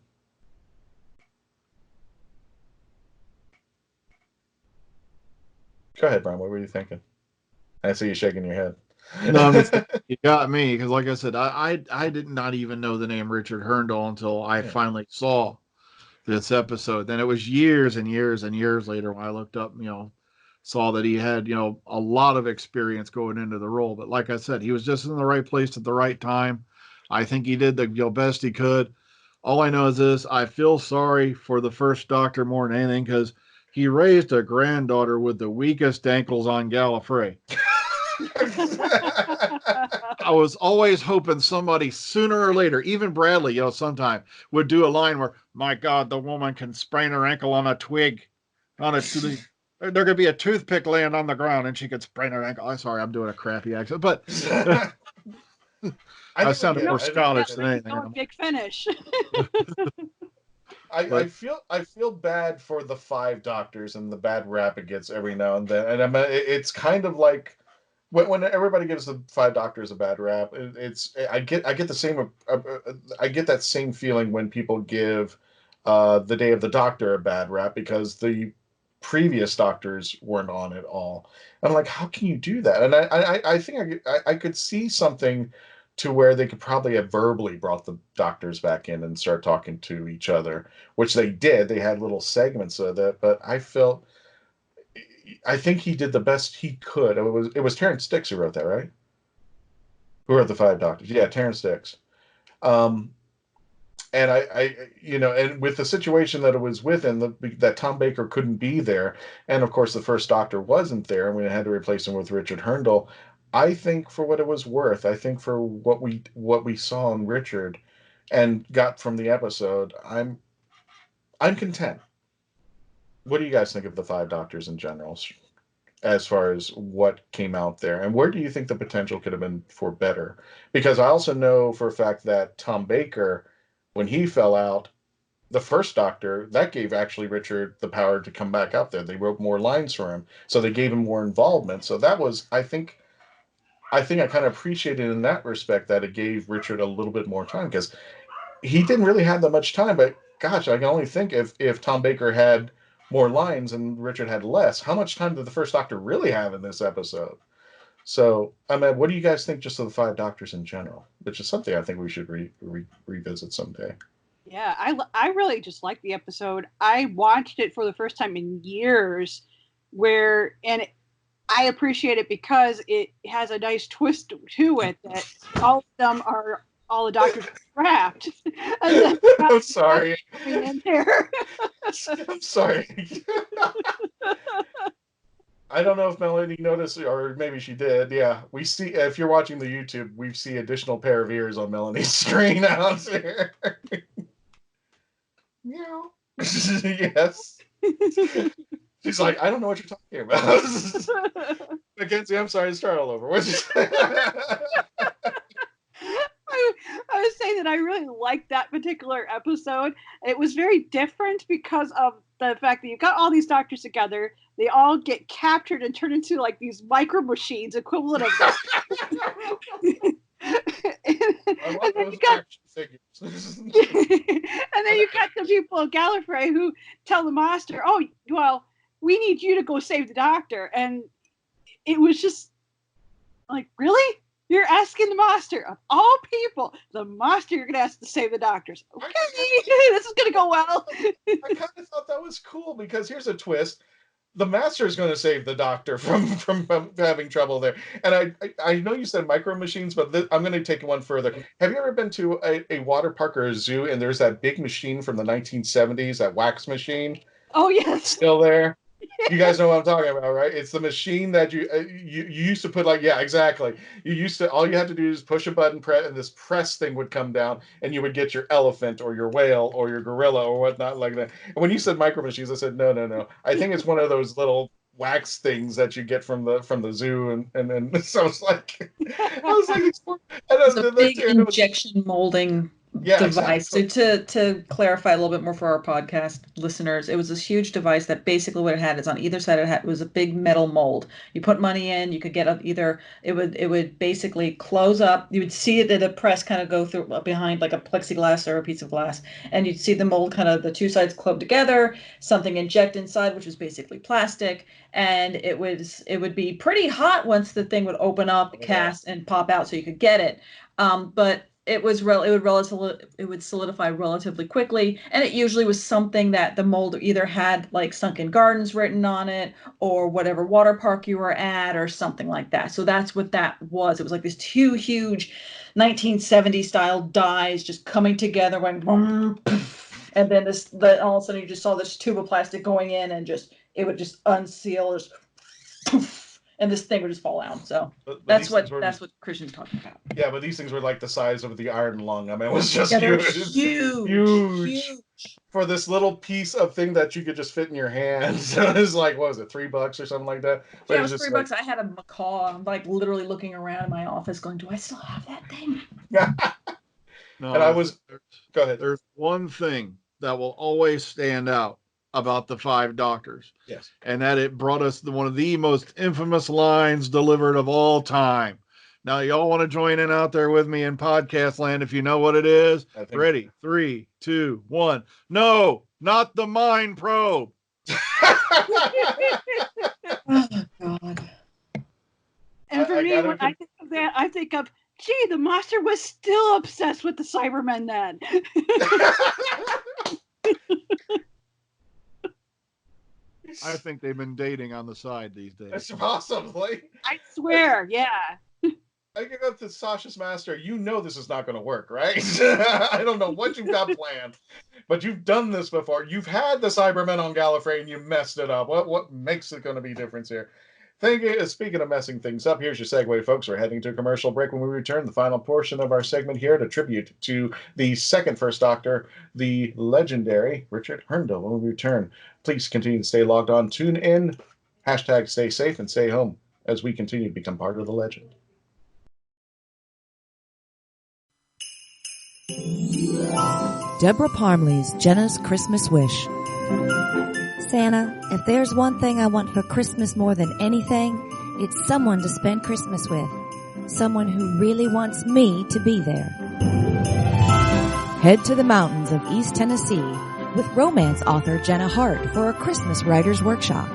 Go ahead, Brian. What were you thinking? I see you shaking your head. No, you got me, because like I said, I did not even know the name Richard Hurndall until I finally saw this episode. Then it was years and years and years later when I looked up, saw that he had, a lot of experience going into the role. But like I said, he was just in the right place at the right time. I think he did the best he could. All I know is this: I feel sorry for the first Doctor more than anything, because he raised a granddaughter with the weakest ankles on Gallifrey. I was always hoping somebody sooner or later, even Bradley, sometime would do a line where, my God, the woman can sprain her ankle on a twig, there could be a toothpick laying on the ground and she could sprain her ankle. I'm sorry, I'm doing a crappy accent, but I sounded more Scottish than anything. Big Finish. I feel bad for the 5 Doctors and the bad rap it gets every now and then, and it's kind of like when everybody gives the 5 Doctors a bad rap. I get the same I get that same feeling when people give the Day of the Doctor a bad rap because the previous Doctors weren't on at all. I'm like, how can you do that? And I think I could see something to where they could probably have verbally brought the Doctors back in and start talking to each other, which they did. They had little segments of that, but I think he did the best he could. It was Terrence Dicks who wrote that, right? Who wrote the 5 Doctors? Yeah, Terrence Dicks. And and with the situation that it was within, that Tom Baker couldn't be there, and of course the first Doctor wasn't there, and we had to replace him with Richard Hurndall. I think for what it was worth, I think for what we saw in Richard and got from the episode, I'm content. What do you guys think of the 5 Doctors in general, as far as what came out there, and where do you think the potential could have been for better? Because I also know for a fact that Tom Baker, when he fell out, the first Doctor, that gave actually Richard the power to come back up there. They wrote more lines for him, so they gave him more involvement. So that was, I think I kind of appreciated in that respect that it gave Richard a little bit more time, because he didn't really have that much time. But gosh, I can only think if Tom Baker had more lines and Richard had less, how much time did the first Doctor really have in this episode? So, I mean, what do you guys think just of the 5 Doctors in general? Which is something I think we should revisit someday. Yeah, I really just liked the episode. I watched it for the first time in years, and I appreciate it because it has a nice twist to it that all the Doctors are trapped. I'm sorry. In there. I'm sorry. I don't know if Melanie noticed, or maybe she did. Yeah, we see, if you're watching the YouTube, we see additional pair of ears on Melanie's screen out there. Meow. Yes. She's like, I don't know what you're talking about. Mackenzie, I'm sorry to start all over. What'd you say? I was saying that I really liked that particular episode. It was very different because of the fact that you've got all these Doctors together. They all get captured and turned into like these micro machines equivalent of that. and then you got the people of Gallifrey who tell the Master, "Oh, well, we need you to go save the Doctor." And it was just like, really? You're asking the Master, of all people, the Master you're going to ask to save the Doctors. Okay, this is going to go well. I kind of thought that was cool, because here's a twist. The Master is going to save the Doctor from having trouble there. And I know you said micro machines, but I'm going to take it one further. Have you ever been to a water park or a zoo, and there's that big machine from the 1970s, that wax machine? Oh, yes. Still there? You guys know what I'm talking about, right? It's the machine that you used to put, like, yeah, exactly. All you had to do is push a button, and this press thing would come down, and you would get your elephant or your whale or your gorilla or whatnot like that. And when you said micro machines, I said, no. I think it's one of those little wax things that you get from the zoo, and so I was like, it's a big injection molding Yeah, device. exactly. So to clarify a little bit more for our podcast listeners, it was this huge device that basically what it had is on either side it was a big metal mold. You put money in, you could get either it would basically close up. You would see it at the press kind of go through behind like a plexiglass or a piece of glass, and you'd see the mold kind of the two sides club together, something inject inside, which was basically plastic, and it would be pretty hot once the thing would open up, cast, and pop out, so you could get it. But it would solidify relatively quickly, and it usually was something that the mold either had like Sunken Gardens written on it or whatever water park you were at or something like that. So that's what that was. It was like this two huge 1970s style dies just coming together, going boom, and then all of a sudden you just saw this tube of plastic going in, and it would just unseal, just and this thing would just fall out. So But that's what Christian's talking about. Yeah, but these things were like the size of the iron lung. I mean, it was just huge for this little piece of thing that you could just fit in your hands. It was like, what was it, $3 or something like that? But yeah, it was $3. I had a macaw. I'm like literally looking around in my office, going, "Do I still have that thing?" No, and I was. Go ahead. There's one thing that will always stand out about the Five Doctors. Yes. And that it brought us one of the most infamous lines delivered of all time. Now, y'all want to join in out there with me in podcast land if you know what it is? Ready? 3, 2, 1. No, not the mind probe. Oh, God. And for me, when I think of that, I think of, gee, the monster was still obsessed with the Cybermen then. I think they've been dating on the side these days. Possibly. I swear, yeah. I give up to Sasha's master. You know this is not going to work, right? I don't know what you've got planned, but you've done this before. You've had the Cybermen on Gallifrey and you messed it up. What makes it going to be different here? Speaking of messing things up, here's your segue, folks. We're heading to a commercial break. When we return, the final portion of our segment here to tribute to the second First Doctor, the legendary Richard Hurndall. When we return, please continue to stay logged on, tune in, hashtag stay safe and stay home as we continue to become part of the legend. Deborah Parmley's Jenna's Christmas Wish. Santa, if there's one thing I want for Christmas more than anything, it's someone to spend Christmas with. Someone who really wants me to be there. Head to the mountains of East Tennessee with romance author Jenna Hart for a Christmas writer's workshop.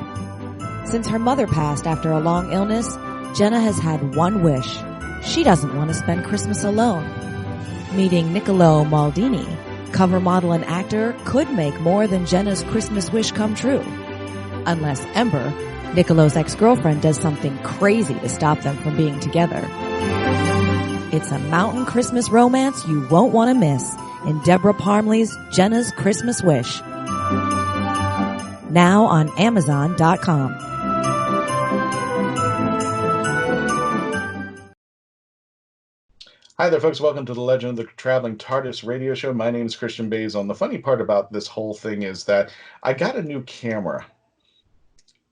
Since her mother passed after a long illness, Jenna has had one wish. She doesn't want to spend Christmas alone. Meeting Niccolo Maldini, cover model and actor, could make more than Jenna's Christmas wish come true. Unless Ember, Niccolo's ex-girlfriend, does something crazy to stop them from being together. It's a mountain Christmas romance you won't want to miss in Deborah Parmley's Jenna's Christmas Wish. Now on Amazon.com. Hi there, folks. Welcome to the Legend of the Traveling Tardis radio show. My name is Christian Basel. And the funny part about this whole thing is that I got a new camera.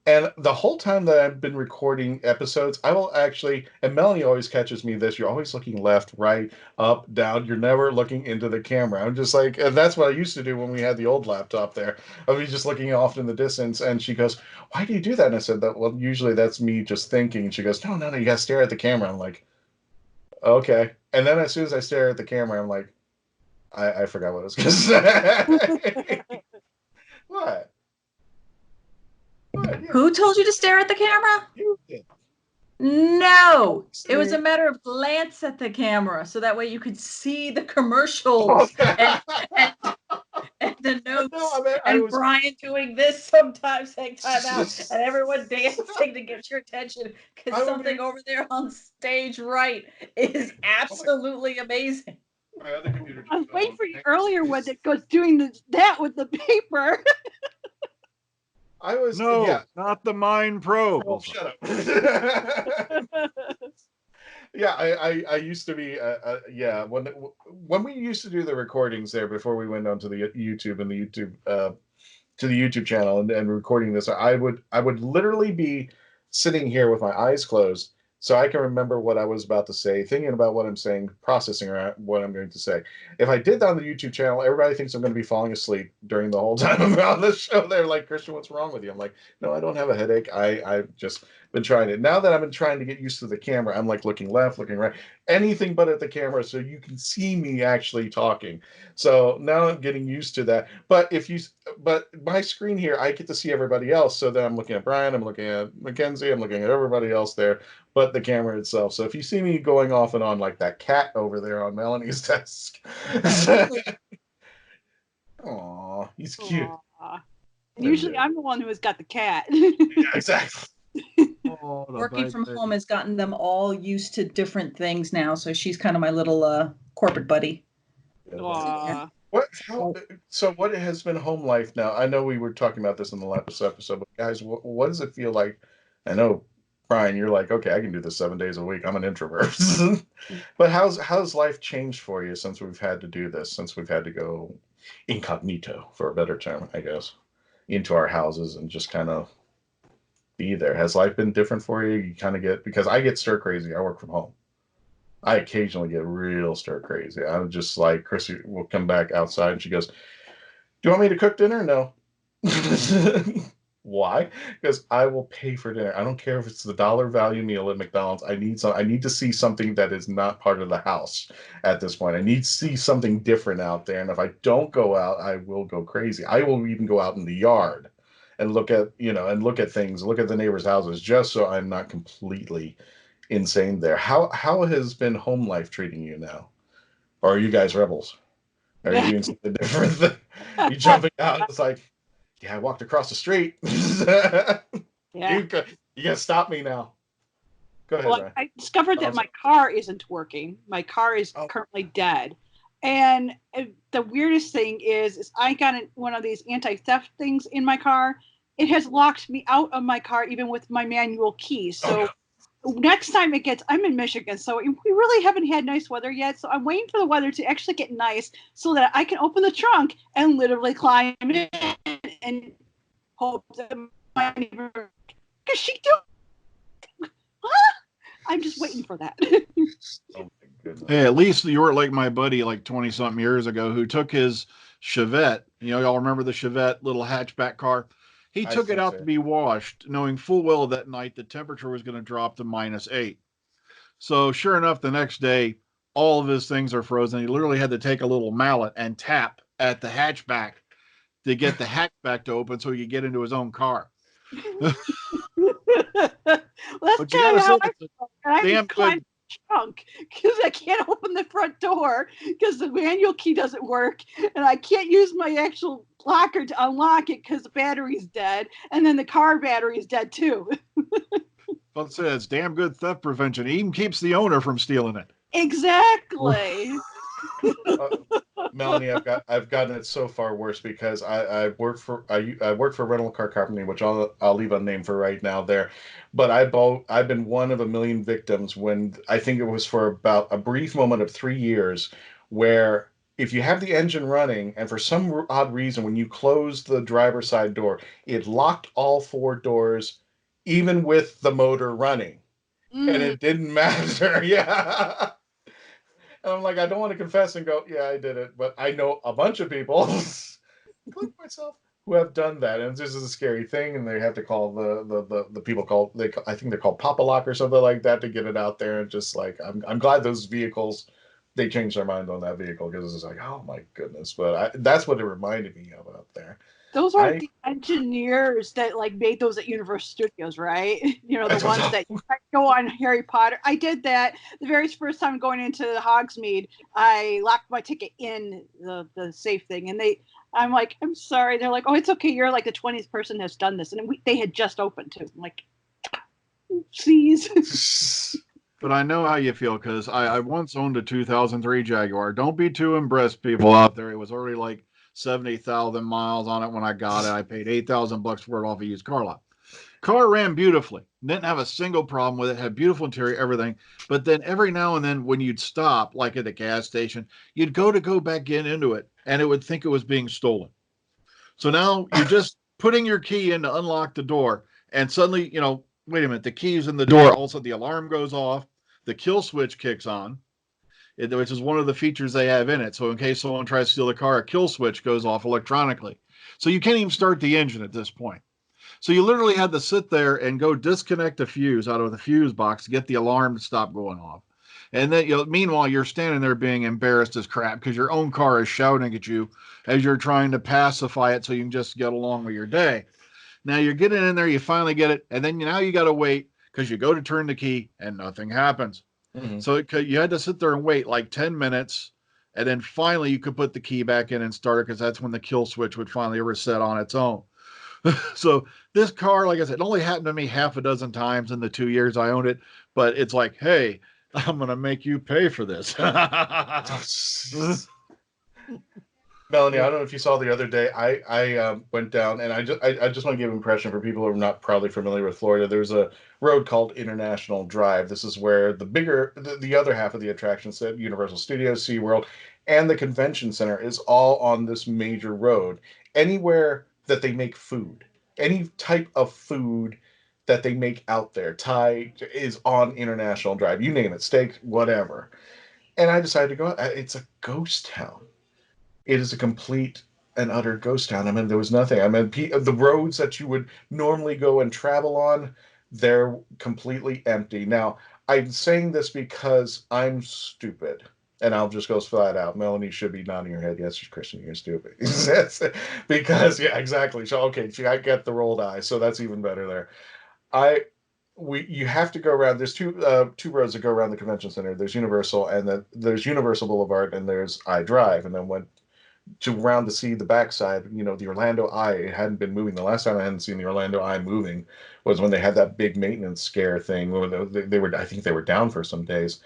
And the whole time that I've been recording episodes, I will actually, and Melanie always catches me this, you're always looking left, right, up, down. You're never looking into the camera. I'm just like, and that's what I used to do when we had the old laptop there. I was just looking off in the distance. And she goes, why do you do that? And I said, well, usually that's me just thinking. And she goes, no, you got to stare at the camera. I'm like, okay. And then as soon as I stare at the camera, I'm like, I forgot what I was going to say. What? Who told you to stare at the camera? You did. No, it was a matter of glance at the camera, so that way you could see the commercials and the notes, Brian doing this sometimes, saying time out, and everyone dancing to get your attention because something over there on stage right is absolutely amazing. My other computer. I was waiting for you earlier when it goes doing that with the paper. I was not the mind probe. Oh, shut up. Yeah, I used to be when we used to do the recordings there before we went on to the YouTube and the YouTube to the YouTube channel and recording this, I would literally be sitting here with my eyes closed, So I can remember what I was about to say, thinking about what I'm saying, processing around what I'm going to say. If I did that on the YouTube channel, everybody thinks I'm going to be falling asleep during the whole time I'm on the show. They're like, Christian, what's wrong with you? I'm like, no, I don't have a headache. I've just been trying it. Now that I've been trying to get used to the camera, I'm like looking left, looking right, anything but at the camera so you can see me actually talking. So now I'm getting used to that. But my screen here, I get to see everybody else. So then I'm looking at Brian, I'm looking at Mackenzie, I'm looking at everybody else there, but the camera itself. So if you see me going off and on like that cat over there on Melanie's desk, aw, he's cute. Aww. Usually I'm the one who has got the cat. Yeah, exactly. Working from home has gotten them all used to different things now, so she's kind of my little corporate buddy. Aww. So what has been home life now? I know we were talking about this in the last episode, but guys, what does it feel like? I know, Brian, you're like, okay, I can do this 7 days a week. I'm an introvert. But how's life changed for you since we've had to do this, since we've had to go incognito, for a better term, I guess, into our houses and just kind of be there? Has life been different for you? You kind of because I get stir crazy. I work from home. I occasionally get real stir crazy. I'm just like, Chrissy will come back outside and she goes, do you want me to cook dinner? No. Why? Because I will pay for dinner. I don't care if it's the dollar value meal at McDonald's. I need to see something that is not part of the house at this point. I need to see something different out there. And if I don't go out, I will go crazy. I will even go out in the yard and look at things, look at the neighbors' houses, just so I'm not completely insane there. How has been home life treating you now? Or are you guys rebels? Are you doing something different? You jumping out? It's like, yeah, I walked across the street. Yeah. You gotta stop me now. Go ahead, Well, Ryan. I discovered that my car isn't working. My car is currently dead. And the weirdest thing is I got one of these anti-theft things in my car. It has locked me out of my car even with my manual key. So next time I'm in Michigan, so we really haven't had nice weather yet. So I'm waiting for the weather to actually get nice so that I can open the trunk and literally climb in and hope that my neighbor, because she do. I'm just waiting for that. Oh my goodness. Hey, at least you were like my buddy like 20-something years ago who took his Chevette. Y'all remember the Chevette little hatchback car? He took it out to be washed, knowing full well that night the temperature was going to drop to -8. So sure enough, the next day, all of his things are frozen. He literally had to take a little mallet and tap at the hatchback to get the hatchback to open so he could get into his own car. That's kind of how I feel. I can climb the trunk because I can't open the front door because the manual key doesn't work, and I can't use my actual locker to unlock it because the battery's dead, and then the car battery is dead too. Well, it's damn good theft prevention. It even keeps the owner from stealing it. Exactly. Melanie, I've gotten it so far worse because I work for a rental car company, which I'll leave unnamed for right now there, but I've been one of a million victims when I think it was for about a brief moment of 3 years where if you have the engine running and for some odd reason when you close the driver's side door, it locked all 4 doors even with the motor running. And it didn't matter. Yeah. And I'm like, I don't want to confess and go, yeah, I did it. But I know a bunch of people, including myself, who have done that. And this is a scary thing. And they have to call the people I think they're called Papa Lock or something like that to get it out there. And just like, I'm glad those vehicles, they changed their mind on that vehicle because it's like, oh my goodness. But that's what it reminded me of out there. Those are the engineers that like made those at Universal Studios, right? The ones that go on Harry Potter. I did that the very first time going into Hogsmeade. I locked my ticket in the safe thing, and I'm like, I'm sorry. They're like, oh, it's okay. You're like the 20th person that's done this, and they had just opened too. I'm like, please. But I know how you feel because I once owned a 2003 Jaguar. Don't be too impressed, people out there. It was already like 70,000 miles on it when I got it. I paid $8,000 for it off a used car lot. Car ran beautifully. Didn't have a single problem with it. Had beautiful interior, everything. But then every now and then when you'd stop, like at a gas station, you'd go back into it, and it would think it was being stolen. So now you're just putting your key in to unlock the door, and suddenly, wait a minute, the key's in the door. Also, the alarm goes off. The kill switch kicks on, which is one of the features they have in it. So in case someone tries to steal the car, a kill switch goes off electronically. So you can't even start the engine at this point. So you literally had to sit there and go disconnect a fuse out of the fuse box to get the alarm to stop going off. And then, meanwhile, you're standing there being embarrassed as crap because your own car is shouting at you as you're trying to pacify it so you can just get along with your day. Now you're getting in there, you finally get it, and then now you got to wait because you go to turn the key and nothing happens. Mm-hmm. So you had to sit there and wait like 10 minutes, and then finally you could put the key back in and start it because that's when the kill switch would finally reset on its own. So this car, like I said, it only happened to me half a dozen times in the 2 years I owned it, but it's like, hey, I'm going to make you pay for this. Melanie, I don't know if you saw the other day, I went down, and I just want to give an impression for people who are not probably familiar with Florida. There's a road called International Drive. This is where the other half of the attraction set, Universal Studios, SeaWorld, and the convention center is all on this major road. Anywhere that they make food, any type of food that they make out there, Thai, is on International Drive. You name it, steak, whatever. And I decided to go out. It's a ghost town. It is a complete and utter ghost town. I mean, there was nothing. I mean, the roads that you would normally go and travel on, they're completely empty. Now, I'm saying this because I'm stupid. And I'll just go flat out. Melanie should be nodding her head. Yes, Christian, you're stupid. Because, yeah, exactly. So, okay, I get the rolled eye. So that's even better there. You have to go around. There's two roads that go around the convention center. There's Universal, and then there's Universal Boulevard, and there's iDrive. And then went around to see the backside, the Orlando Eye. It hadn't been moving. The last time I hadn't seen the Orlando Eye moving was when they had that big maintenance scare thing. I think they were down for some days.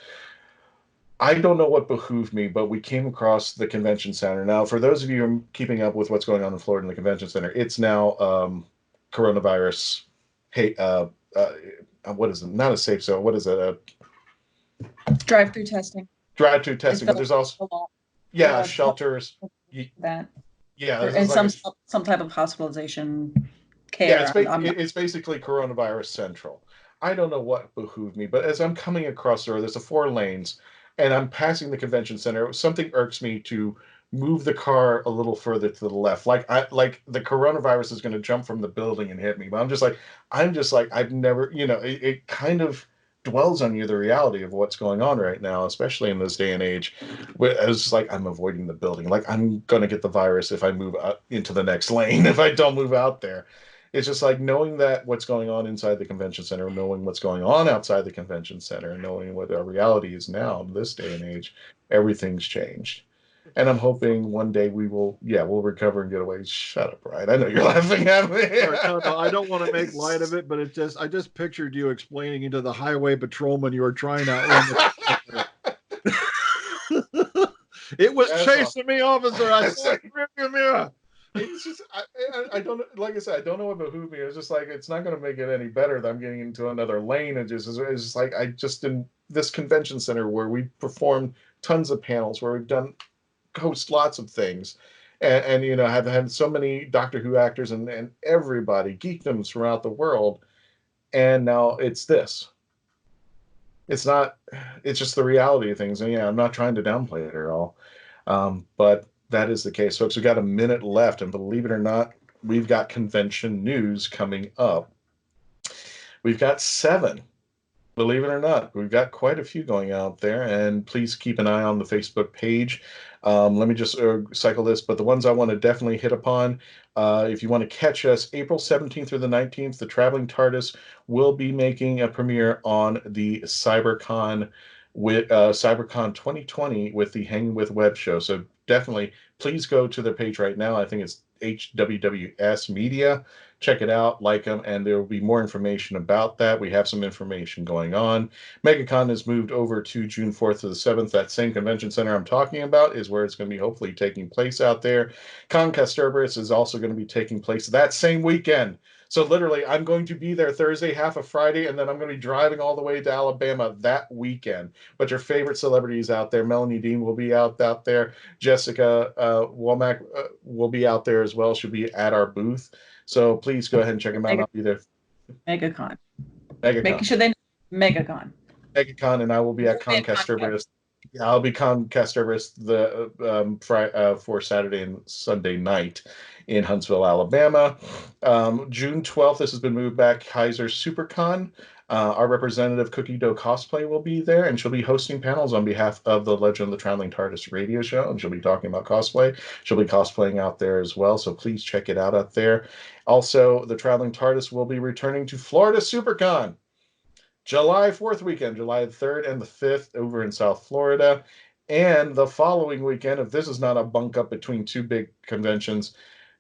I don't know what behooved me, but we came across the convention center. Now, for those of you who are keeping up with what's going on in Florida in the convention center, it's now coronavirus. Hey, what is it? Not a safe zone. What is it? Drive-through testing. Drive-through testing. But there's also shelters. That. Yeah, and some type of hospitalization care. Yeah, it's basically coronavirus central. I don't know what behooved me, but as I'm coming across the road, there's 4 lanes, and I'm passing the convention center. Something irks me to move the car a little further to the left. Like the coronavirus is going to jump from the building and hit me. But I'm just like, I've never, it kind of dwells on you the reality of what's going on right now, especially in this day and age. It's like I'm avoiding the building. Like I'm going to get the virus if I move into the next lane, if I don't move out there. It's just like knowing that what's going on inside the convention center, knowing what's going on outside the convention center, and knowing what our reality is now in this day and age, everything's changed. And I'm hoping one day we'll recover and get away. Shut up, Brian. I know you're laughing at me. No, I don't want to make light of it, but I just pictured you explaining into the highway patrolman you were trying to outrun. It was chasing me, officer. I saw the mirror. It's just I don't, like I said, I don't know what behooved me. It's just like it's not going to make it any better that I'm getting into another lane. It's just like I just in this convention center where we performed tons of panels, where we've host lots of things, and have had so many Doctor Who actors and everybody geekdoms throughout the world, and now it's this. It's just the reality of things, and I'm not trying to downplay it at all, but that is the case, folks. We've got a minute left, and believe it or not, we've got convention news coming up. We've got 7. Believe it or not, we've got quite a few going out there, and please keep an eye on the Facebook page. Let me just cycle this, but the ones I want to definitely hit upon, if you want to catch us, April 17th through the 19th, the Traveling Tardis will be making a premiere on the CyberCon with CyberCon 2020 with the Hanging with Web show. So definitely, please go to their page right now. I think it's HWWS Media. Check it out, like them, and there will be more information about that. We have some information going on. MegaCon has moved over to June 4th to the 7th. That same convention center I'm talking about is where it's going to be hopefully taking place out there. Burress is also going to be taking place that same weekend. So literally, I'm going to be there Thursday, half of Friday, and then I'm going to be driving all the way to Alabama that weekend. But your favorite celebrities out there, Melanie Dean will be out there. Jessica Womack will be out there as well. She'll be at our booth. So please go ahead and check them out. I'll be there. MegaCon. Making sure they know MegaCon. MegaCon, and I will be at Comcast Cerberus. Yeah, I'll be Comcast Cerberus for Saturday and Sunday night in Huntsville, Alabama. June 12th, this has been moved back, Kaiser SuperCon. Our representative Cookie Dough Cosplay will be there, and she'll be hosting panels on behalf of the Legend of the Traveling Tardis radio show, and she'll be talking about cosplay. She'll be cosplaying out there as well, so please check it out there. Also, the Traveling TARDIS will be returning to Florida SuperCon, July 4th weekend, July 3rd and the 5th over in South Florida. And the following weekend, if this is not a bunk up between two big conventions,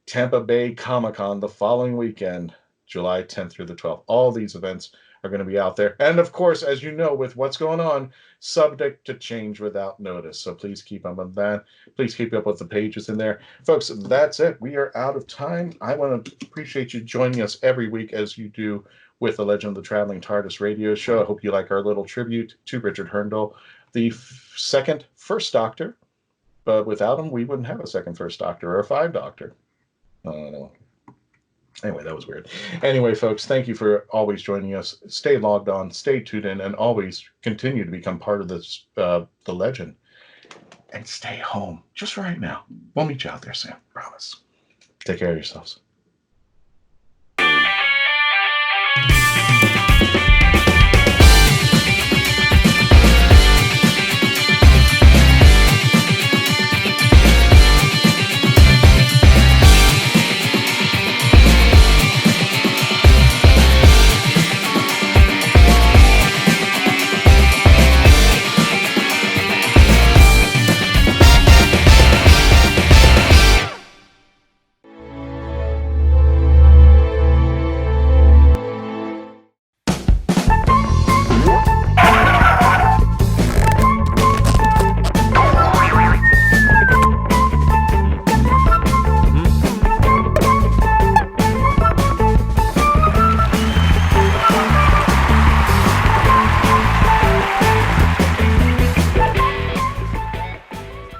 Tampa Bay Comic-Con the following weekend, July 10th through the 12th. All these events are going to be out there. And of course, as you know, with what's going on, subject to change without notice. So please keep up on that. Please keep up with the pages in there. Folks, that's it. We are out of time. I want to appreciate you joining us every week as you do with the Legend of the Traveling TARDIS radio show. I hope you like our little tribute to Richard Hurndall, the second First Doctor. But without him, we wouldn't have a second First Doctor or a 5 Doctor. I don't know. Anyway, that was weird. Anyway, folks, thank you for always joining us. Stay logged on, stay tuned in, and always continue to become part of this, the legend. And stay home just right now. We'll meet you out there soon. Promise. Take care of yourselves.